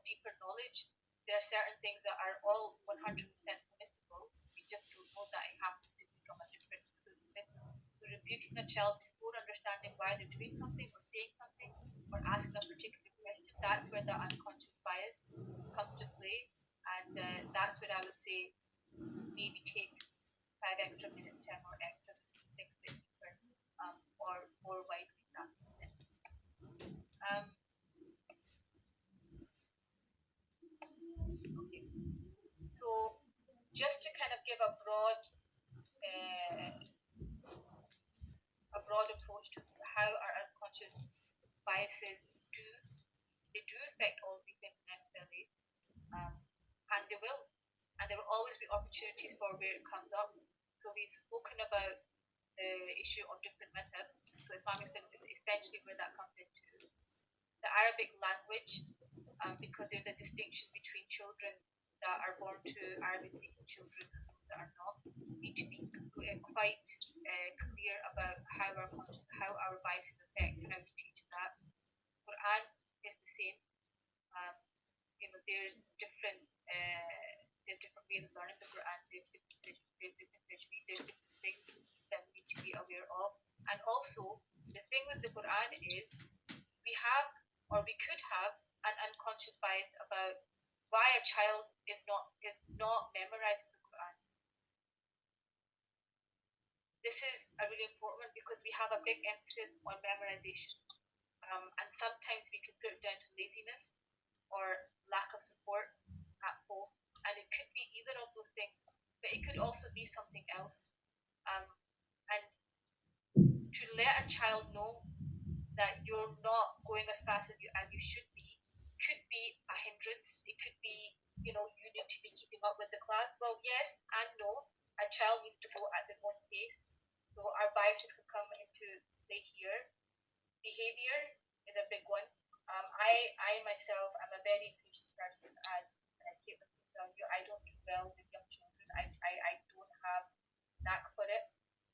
deeper knowledge. There are certain things that are all 100% permissible. We just don't know that it happens to be from a different perspective. So rebuking a child before understanding why they're doing something or saying something or asking a particular question, that's where the unconscious bias comes to play, and that's where I would say maybe take 5 extra minutes, 10 or extra to think a bit deeper or more widely. Okay. So just to kind of give a broad approach to how our unconscious biases do affect all we think in FLA, and there will always be opportunities for where it comes up. So we've spoken about the issue of different methods. So Islamic studies is essentially where that comes into. The Arabic language, because there's a distinction between children that are born to Arabic-speaking children and those that are not, need to be quite clear about how our biases affect how we teach that. Quran is the same. There's different ways of learning the Quran. There's different tajweed, there's different things that we need to be aware of. And also, the thing with the Quran is we could have an unconscious bias about why a child is not memorizing the Quran. This is a really important one because we have a big emphasis on memorization, and sometimes we can put it down to laziness or lack of support at home, and it could be either of those things, but it could also be something else. And to let a child know that you're not going as fast as you should be could be a hindrance. It could be, you need to be keeping up with the class. Well, yes and no. A child needs to go at their own pace. So our biases can come into play here. Behavior is a big one. I myself am a very impatient person, as Caitlin can tell you. I don't do well with young children. I don't have knack for it.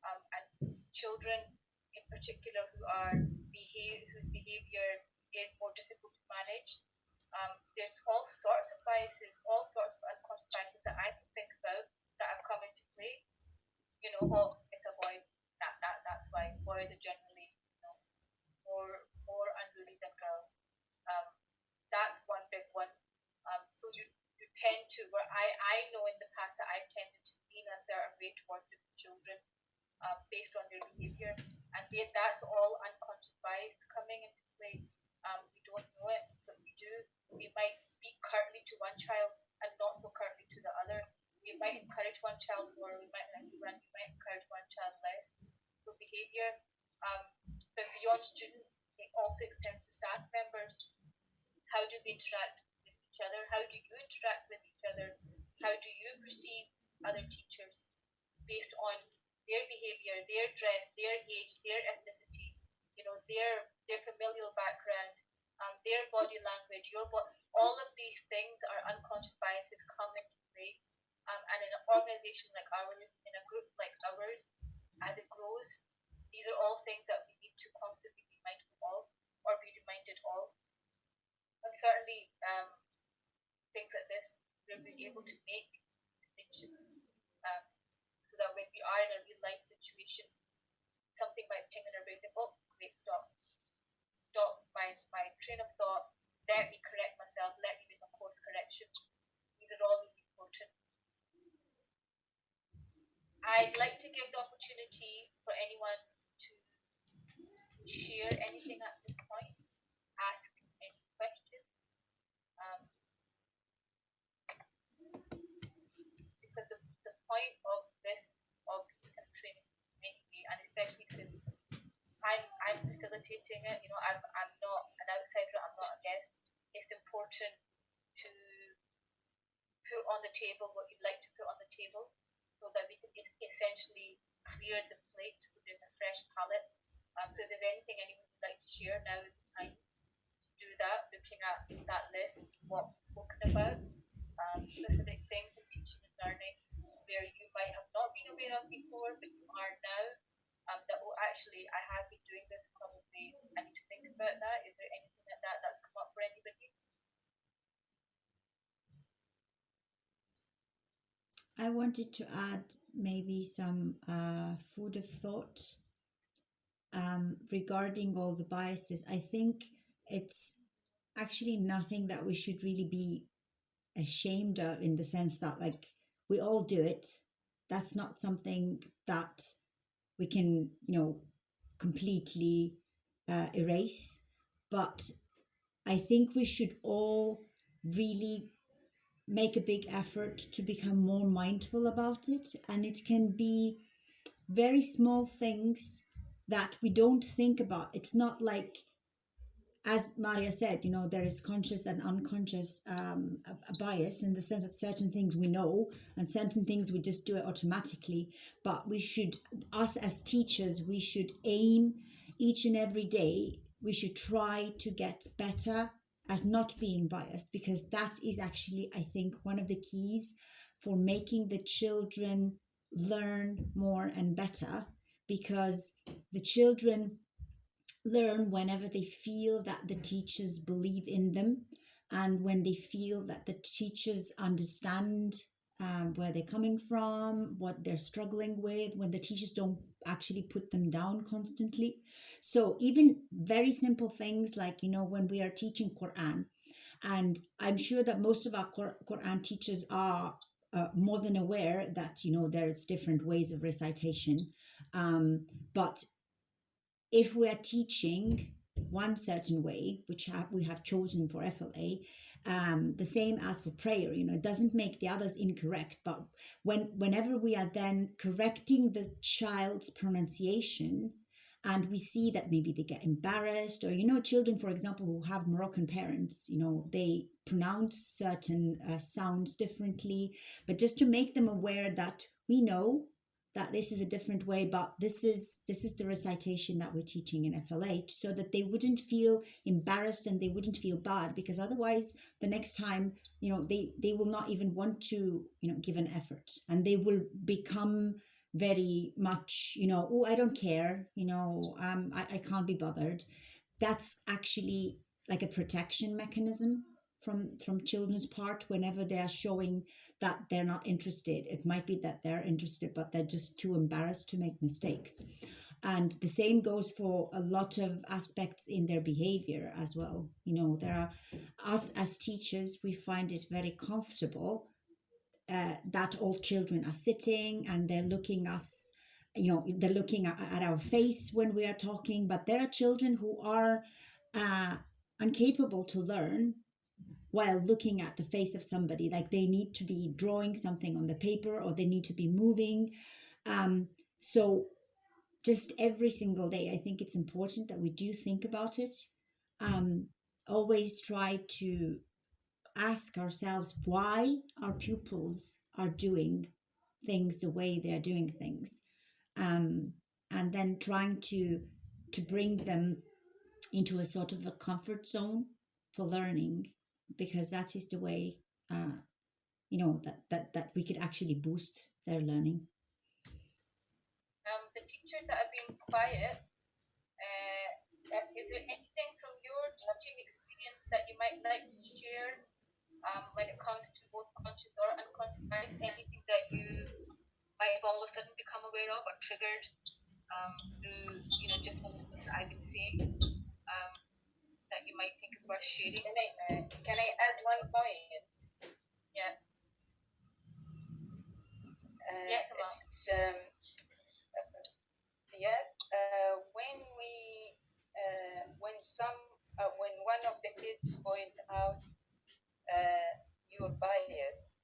And children in particular whose behavior is more difficult to manage. There's all sorts of biases, all sorts of unconscious biases that I can think about that have come into play. It's a boy. That's why boys are generally, more unruly than girls. That's one big one. So you tend to, where I know in the past that I've tended to lean a certain way towards different children based on their behavior, and that's all unconscious bias coming into play. We don't know it, but we do. We might speak curtly to one child and not so curtly to the other. We might encourage one child more, we might encourage one child less. So behavior, but beyond students, it also extends to staff members. How do we interact with each other? How do you interact with each other? How do you perceive other teachers based on their behavior, their dress, their age, their ethnicity, their familial background, their body language, all of these things are unconscious biases come into play. And in an organization like ours, in a group like ours, as it grows, these are all things that we need to constantly be mindful of or be reminded of. And certainly, things like this, we'll be able to make distinctions so that when we are in a real life situation, something might ping in our brain, oh, wait, stop my train of thought, let me correct myself, let me make a course correction. These are all really important. I'd like to give the opportunity for anyone to share anything at this point, ask any questions. Because the point of this kind of training anyway, and especially since I'm facilitating it, I'm not an outsider, I'm not a guest. It's important to put on the table what you'd like to put on the table so that we can essentially clear the plate so there's a fresh palette. So if there's anything anyone would like to share, now is the time to do that, looking at that list, what we've spoken about, specific things in teaching and learning where you might have not been aware of before, but you are now. That actually, I have been doing this, probably I need to think about that. Is there anything like that that's come up for anybody? I wanted to add maybe some food of thought regarding all the biases. I think it's actually nothing that we should really be ashamed of, in the sense that, like, we all do it. That's not something that we can, completely erase. But I think we should all really make a big effort to become more mindful about it. And it can be very small things that we don't think about. It's not like, as Maria said, there is conscious and unconscious a bias, in the sense that certain things we know and certain things we just do it automatically. But us as teachers, we should aim each and every day, we should try to get better at not being biased, because that is actually, I think, one of the keys for making the children learn more and better, because the children learn whenever they feel that the teachers believe in them, and when they feel that the teachers understand where they're coming from, what they're struggling with, when the teachers don't actually put them down constantly. So even very simple things like, when we are teaching Quran, and I'm sure that most of our Quran teachers are more than aware that, there's different ways of recitation. But if we are teaching one certain way, which we have chosen for FLA, the same as for prayer, it doesn't make the others incorrect. But whenever we are then correcting the child's pronunciation, and we see that maybe they get embarrassed, or, children, for example, who have Moroccan parents, they pronounce certain sounds differently, but just to make them aware that we know that this is a different way, but this is the recitation that we're teaching in FLA, so that they wouldn't feel embarrassed and they wouldn't feel bad, because otherwise the next time, they will not even want to, give an effort, and they will become very much, oh, I don't care, I can't be bothered. That's actually like a protection mechanism from children's part. Whenever they are showing that they're not interested, it might be that they're interested, but they're just too embarrassed to make mistakes. And the same goes for a lot of aspects in their behavior as well. There are, us as teachers, we find it very comfortable that all children are sitting and they're looking us, they're looking at our face when we are talking. But there are children who are incapable to learn while looking at the face of somebody. Like, they need to be drawing something on the paper, or they need to be moving. So just every single day, I think it's important that we do think about it. Always try to ask ourselves why our pupils are doing things the way they're doing things, and then trying to bring them into a sort of a comfort zone for learning, because that is the way that we could actually boost their learning. The teachers that have been quiet, is there anything from your teaching experience that you might like to share when it comes to both conscious or unconscious bias? Anything that you might have all of a sudden become aware of or triggered through, just what I've been saying, that you might think is worth sharing? Can I add one point? Yeah. Yes, when one of the kids point out your bias,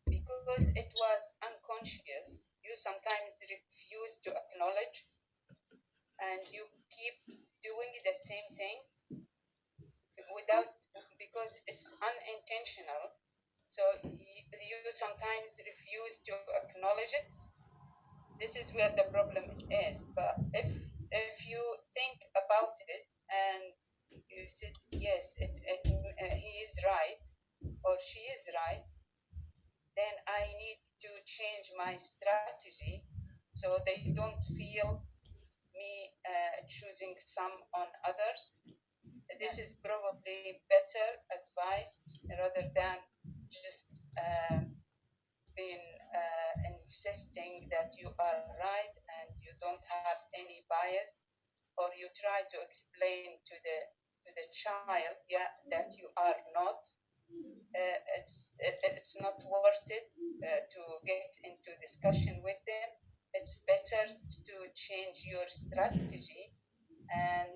because it was unconscious, you sometimes refuse to acknowledge, and you keep doing the same thing because it's unintentional. So you sometimes refuse to acknowledge it. This is where the problem is. But if you think about it and you said, yes, he is right or she is right, then I need to change my strategy so they don't feel me choosing some on others. This is probably better advice rather than just insisting that you are right and you don't have any bias, or you try to explain to the child that you are not. It's not worth it to get into discussion with them. It's better to change your strategy and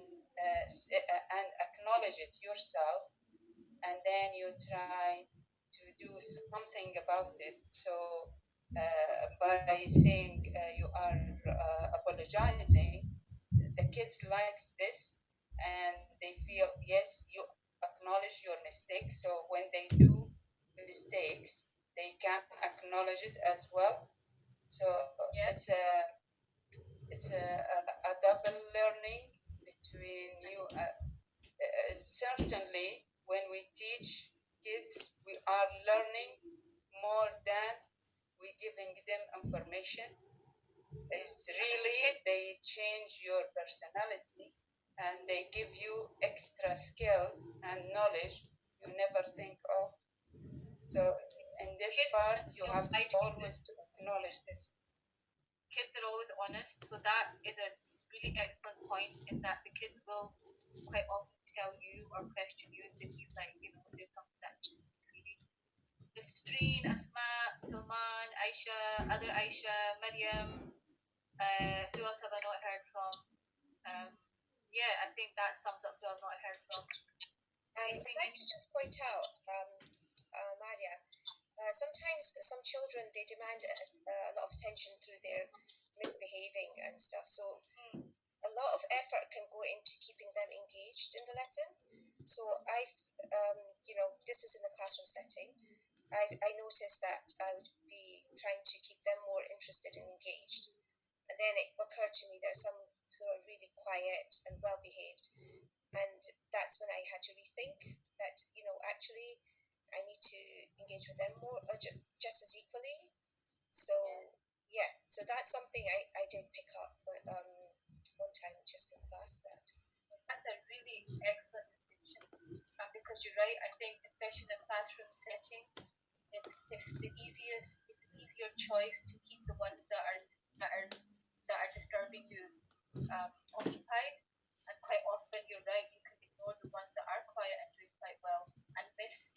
acknowledge it yourself, and then you try to do something about it. So by saying you are apologizing, the kids likes this and they feel, yes, you acknowledge your mistakes. So when they do mistakes, they can acknowledge it as well. So it's a double learning between you. Certainly, when we teach kids, we are learning more than we giving them information. It's really, they change your personality and they give you extra skills and knowledge you never think of. So in this part, you have always to acknowledge this. Kids are always honest, so that is a really excellent point, in that the kids will quite often tell you or question you if they feel like, there's something that needs to be cleared. Nasreen, Asma, Salman, Aisha, other Aisha, Maryam, who else have I not heard from? I think that sums up who I've not heard from. I'd like to just point out, Maria, sometimes some children, they demand a lot of attention through their misbehaving and stuff. So a lot of effort can go into keeping them engaged in the lesson. So this is in the classroom setting. I noticed that I would be trying to keep them more interested and engaged. And then it occurred to me there are some who are really quiet and well behaved. And that's when I had to rethink that, actually I need to engage with them more, just as equally. So, so that's something I did pick up one time just in class. That's a really excellent distinction, because you're right. I think, especially in a classroom setting, it's the easier choice to keep the ones that are disturbing you occupied, and quite often you're right, you can ignore the ones that are quiet and doing quite well and miss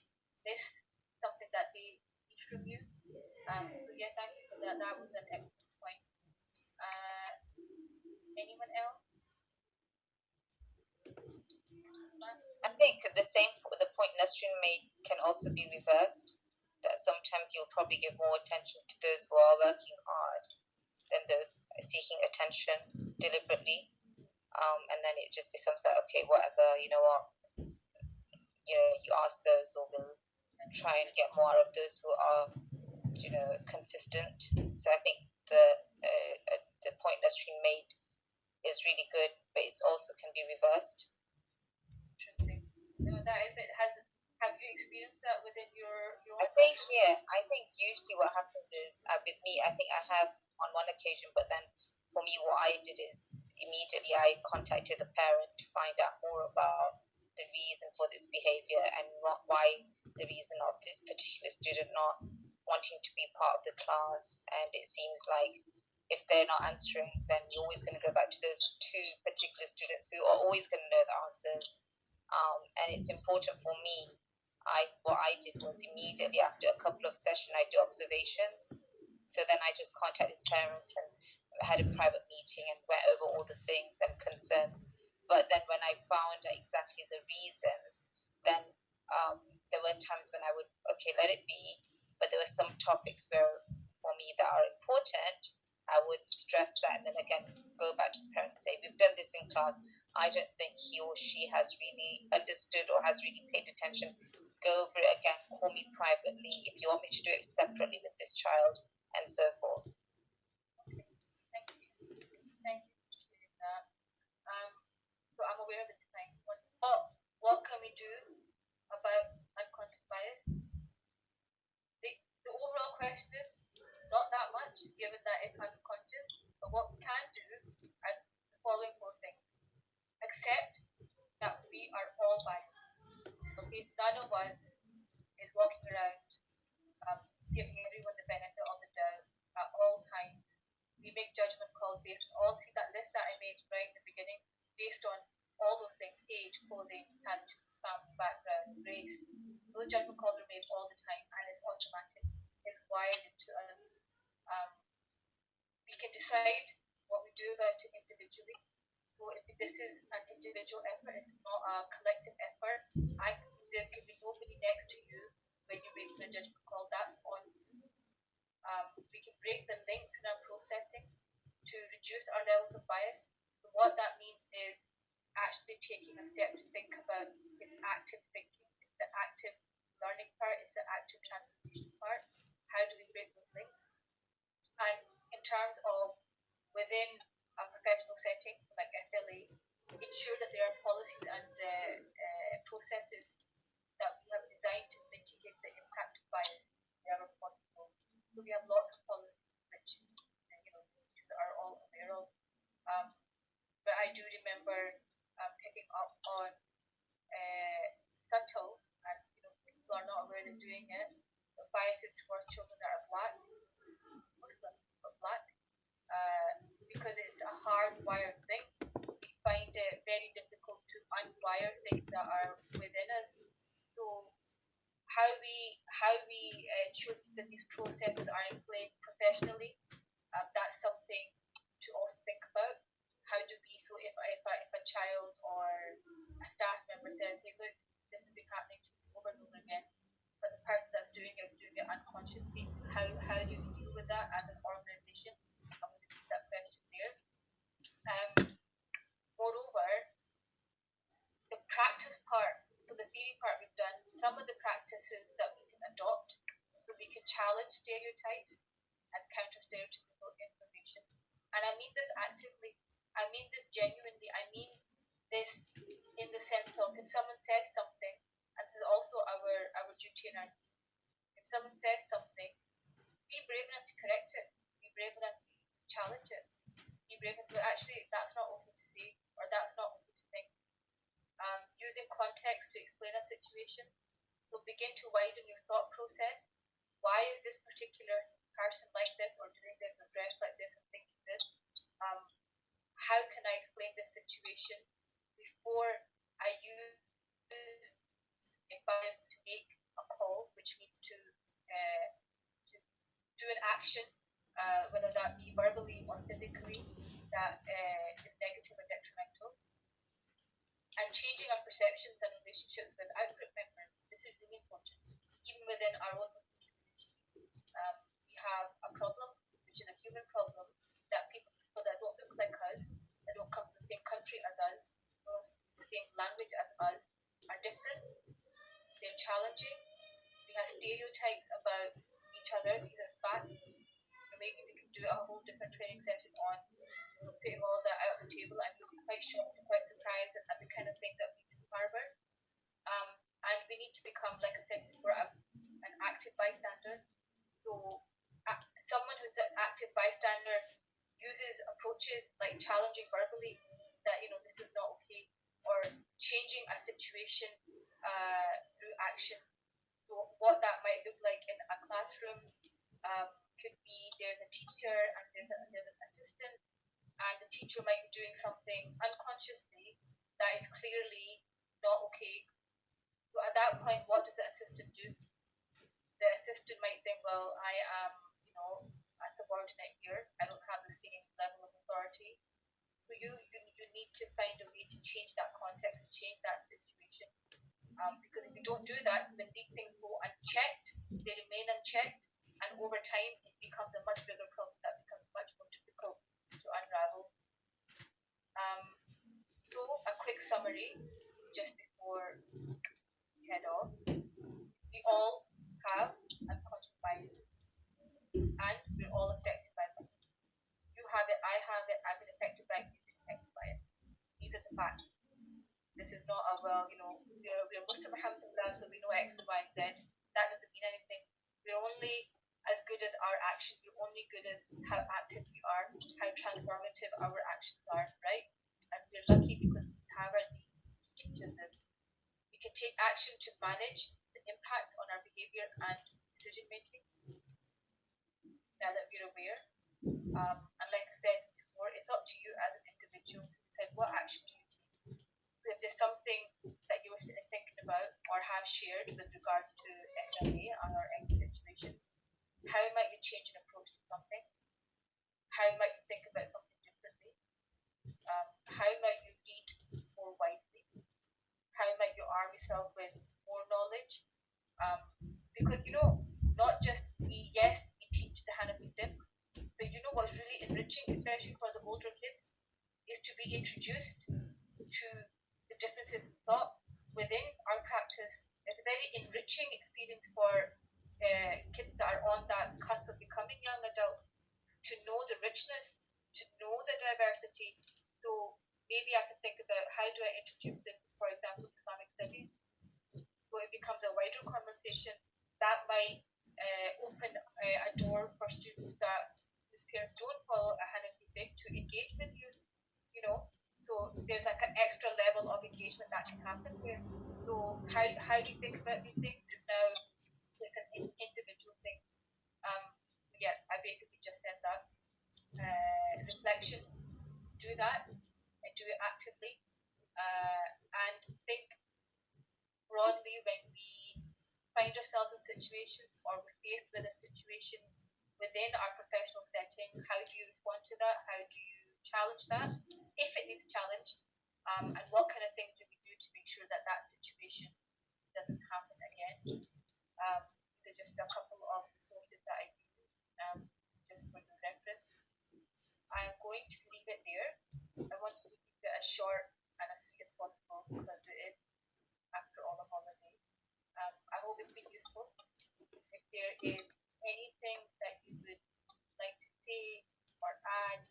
something that they need from you. So thank you for that. That was an excellent point. Anyone else? I think the point Nasrin made can also be reversed, that sometimes you'll probably give more attention to those who are working hard than those seeking attention deliberately. And then it just becomes like, okay, whatever, you know what, you ask those, or we'll try and get more out of those who are, consistent. So I think the point that's been made is really good, but it also can be reversed. Interesting. No, that is it. Have you experienced that within your I think usually what happens is with me, I think I have on one occasion, but then for me, what I did is immediately I contacted the parent to find out more about the reason for this behavior and why the reason of this particular student not wanting to be part of the class. And it seems like if they're not answering, then you're always going to go back to those two particular students who are always going to know the answers. And it's important for me. What I did was immediately after a couple of sessions, I do observations. So then I just contacted the parent and had a private meeting and went over all the things and concerns. But then when I found exactly the reasons, then there were times when I would, let it be. But there were some topics where, for me, that are important. I would stress that and then again go back to the parent and say, we've done this in class. I don't think he or she has really understood or has really paid attention. Go over it again, call me privately if you want me to do it separately with this child, and so forth. Thank you. Thank you for sharing that. So I'm aware of the time. What can we do about unconscious bias? The overall question is not that much, given that it's unconscious. But what we can do are the following four things: accept that we are all biased. Okay, none of us is walking around giving everyone the benefit of the doubt at all times. We make judgment calls based on all. See that list that I made right in the beginning, based on all those things: age, clothing, tattoo, family background, race. Those judgment calls are made all the time, and it's automatic. It's wired into us. We can decide what we do about it individually. So if this is an individual effort, it's not a collective effort. There can be nobody next to you when you make the judgment call. That's on you. We can break the links in our processing to reduce our levels of bias. So what that means is actually taking a step to think about it's active thinking, it's the active learning part, it's the active transformation part. How do we break those links? And in terms of within a professional setting like FLA, ensure that there are policies and processes that we have designed to mitigate the impact of bias wherever possible. So we have lots of policies which you are all aware of. But I do remember picking up on subtle, and people are not aware they're doing it, but biases towards children that are black, Muslim but black, because it's a hardwired thing. We find it very difficult to unwire things that are within us. So how we ensure that these processes are in place professionally, that's something to also think about. How do we, so if a child or a staff member says, hey, look, this has been happening to me over and over again, but the person that's doing it is doing it unconsciously, how do we deal with that as an organization? I'm going to put that question there. Moreover, the practice part, so the theory part we've done, some of the practices that we can adopt, so we can challenge stereotypes and counter stereotypical information. And I mean this actively, I mean this genuinely, I mean this in the sense of if someone says something, and this is also our duty and our duty. If someone says something, be brave enough to correct it, be brave enough to challenge it, be brave enough to actually that's not okay to say, or that's not okay to think. Using context to explain a situation. So begin to widen your thought process. Why is this particular person like this, or doing this, or dressed like this, or thinking this? How can I explain this situation before I use a bias to make a call, which means to do an action, whether that be verbally or physically, that is negative or detrimental. And changing our perceptions and relationships with outgroup members. This is really important. Even within our own Muslim community, we have a problem, which is a human problem, that people that don't look like us, that don't come from the same country as us, don't speak the same language as us, are different. They're challenging. have stereotypes about each other. These are facts. Maybe we could do a whole different training session on putting all that out on the table. I'm really quite shocked and quite surprised at the kind of things that we do harbor. And we need to become, like I said before, an active bystander. So someone who's an active bystander uses approaches like challenging verbally that, this is not okay, or changing a situation through action. So what that might look like in a classroom could be there's a teacher and there's an assistant, and the teacher might be doing something unconsciously that is clearly not okay. So at that point, what does the assistant do? The assistant might think, well, I am, a subordinate here. I don't have the same level of authority. So you need to find a way to change that context and change that situation. Because if you don't do that, then these things go unchecked, they remain unchecked, and over time it becomes a much bigger problem that becomes much more difficult to unravel. So a quick summary, just before we head off. We all have unconscious biases, and we're all affected by them. You have it, I have it, I've been affected by it, you've been affected by it. These are the facts. This is not a, well, we're Muslim, alhamdulillah, so we know X, Y, and Z. That doesn't mean anything. We're only as good as our action. We're only good as how active we are, how transformative our actions are, right? And we're lucky because we have our lead to teach us this. We can take action to manage the impact on our behavior and decision making, now that we're aware. And like I said before, it's up to you as an individual to decide what action do you take. So if there's something that you were thinking about or have shared with regards to FLA or any situations, how might you change an approach to something? How might you think about something differently? How might you read more widely? How might you arm yourself with more knowledge? Because not just we teach the Hanafi fiqh, but what's really enriching, especially for the older kids, is to be introduced to the differences in thought within our practice. It's a very enriching experience for kids that are on that cusp of becoming young adults, to know the richness, to know the diversity. So maybe I can think about, how do I introduce this, for example, Islamic studies, so it becomes a wider conversation that might open a door for students whose parents don't follow a Hanafi fiqh to engage with you, so there's like an extra level of engagement that can happen here. So how do you think about these things is now like an individual thing. I basically just said that. Reflection, do that, and do it actively, and think broadly when we find ourselves in situations or we're faced with a situation within our professional setting. How do you respond to that? How do you challenge that, if it needs challenged? And what kind of things do we do to make sure that situation doesn't happen again? These are just a couple of resources that I use, just for your reference. I'm going to leave it there. I want to keep it as short and as sweet as possible because it is after all a holiday. I hope it's been useful. If there is anything that you would like to say or add,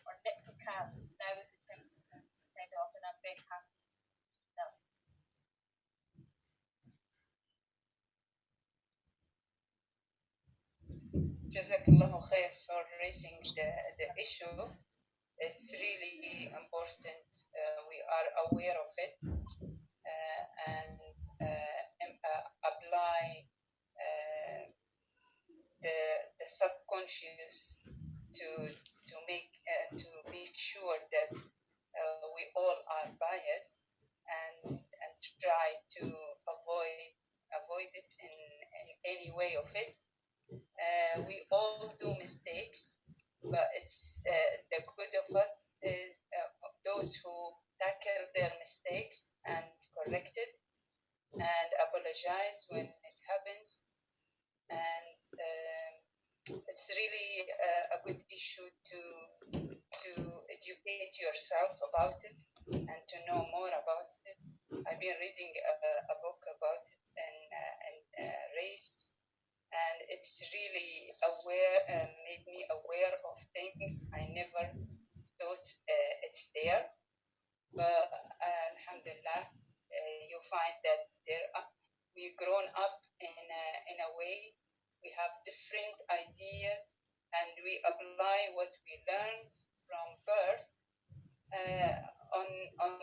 or nitpick at, now is the time to send off, and I'm very happy to do that. Jazakallahu khair for raising the issue. It's really important. We are aware of it, and apply the subconscious to make to be sure that we all are biased, and try to avoid it in any way of it. We all do mistakes, but it's the good of us is those who tackle their mistakes and correct it and apologize when it happens. And it's really a good issue to educate yourself about it and to know more about it. I've been reading a book about it in race, and it's really made me aware of things I never thought it's there. But alhamdulillah, you find that we've grown up in a way, we have different ideas, and we apply what we learn from birth on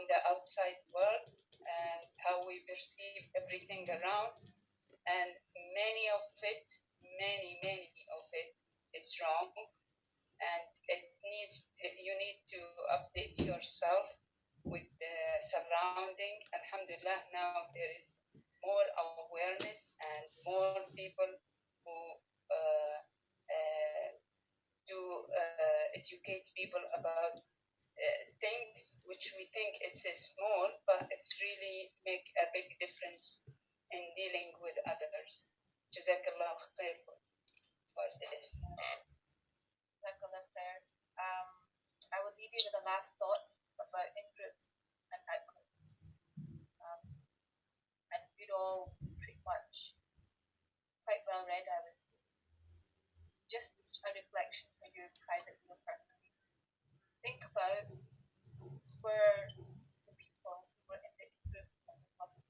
the outside world and how we perceive everything around. And many of it is wrong, and you need to update yourself with the surrounding. Alhamdulillah, now there is more awareness and more people who do educate people about things which we think it's small, but it's really make a big difference in dealing with others. Jazakallah khair for this. Jazakallah khair. I will leave you with a last thought about in-groups and out-groups. And we'd all pretty much quite well read, I would say. Just a reflection for you privately or personally. Think about where the people who were in the in-group and the public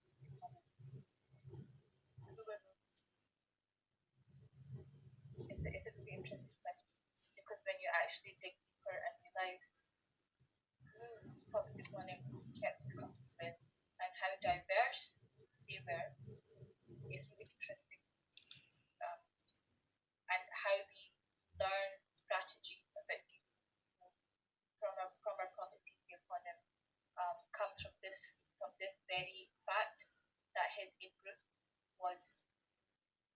who were those. It's a really interesting question, because when you actually dig deeper and realize who public money kept company with and how diverse they were, it's really interesting. And how we learn strategy about from our profit upon them comes from this very fact that his in-group was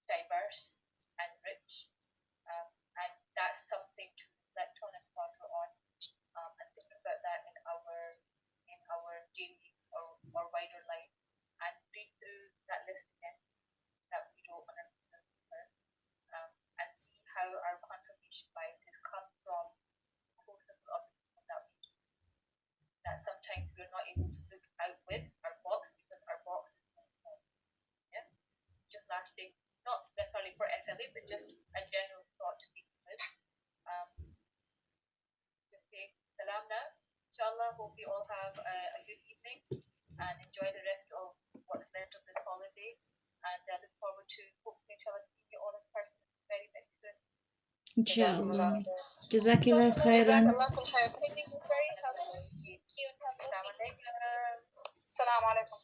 diverse and rich, and that's something to reflect on and ponder on, and think about that in our daily or wider life, and read through that list again that we wrote on our paper, and see how our confirmation biases come from the closest of the people that we do. That sometimes we're not able to look out with our box because our box is so small. Yeah. Just last thing, not necessarily for FLA, but just a general thought to leave with. Just say salam now. Inshallah, hope you all have a good evening and enjoy the rest of what's left of this holiday. And I look forward to hopefully inshallah seeing you all in person very, very soon. Inshallah. Jazakallah khairan. Jazakallah khair. It was very helpful. Thank you. Assalamu alaikum. Assalamu alaikum.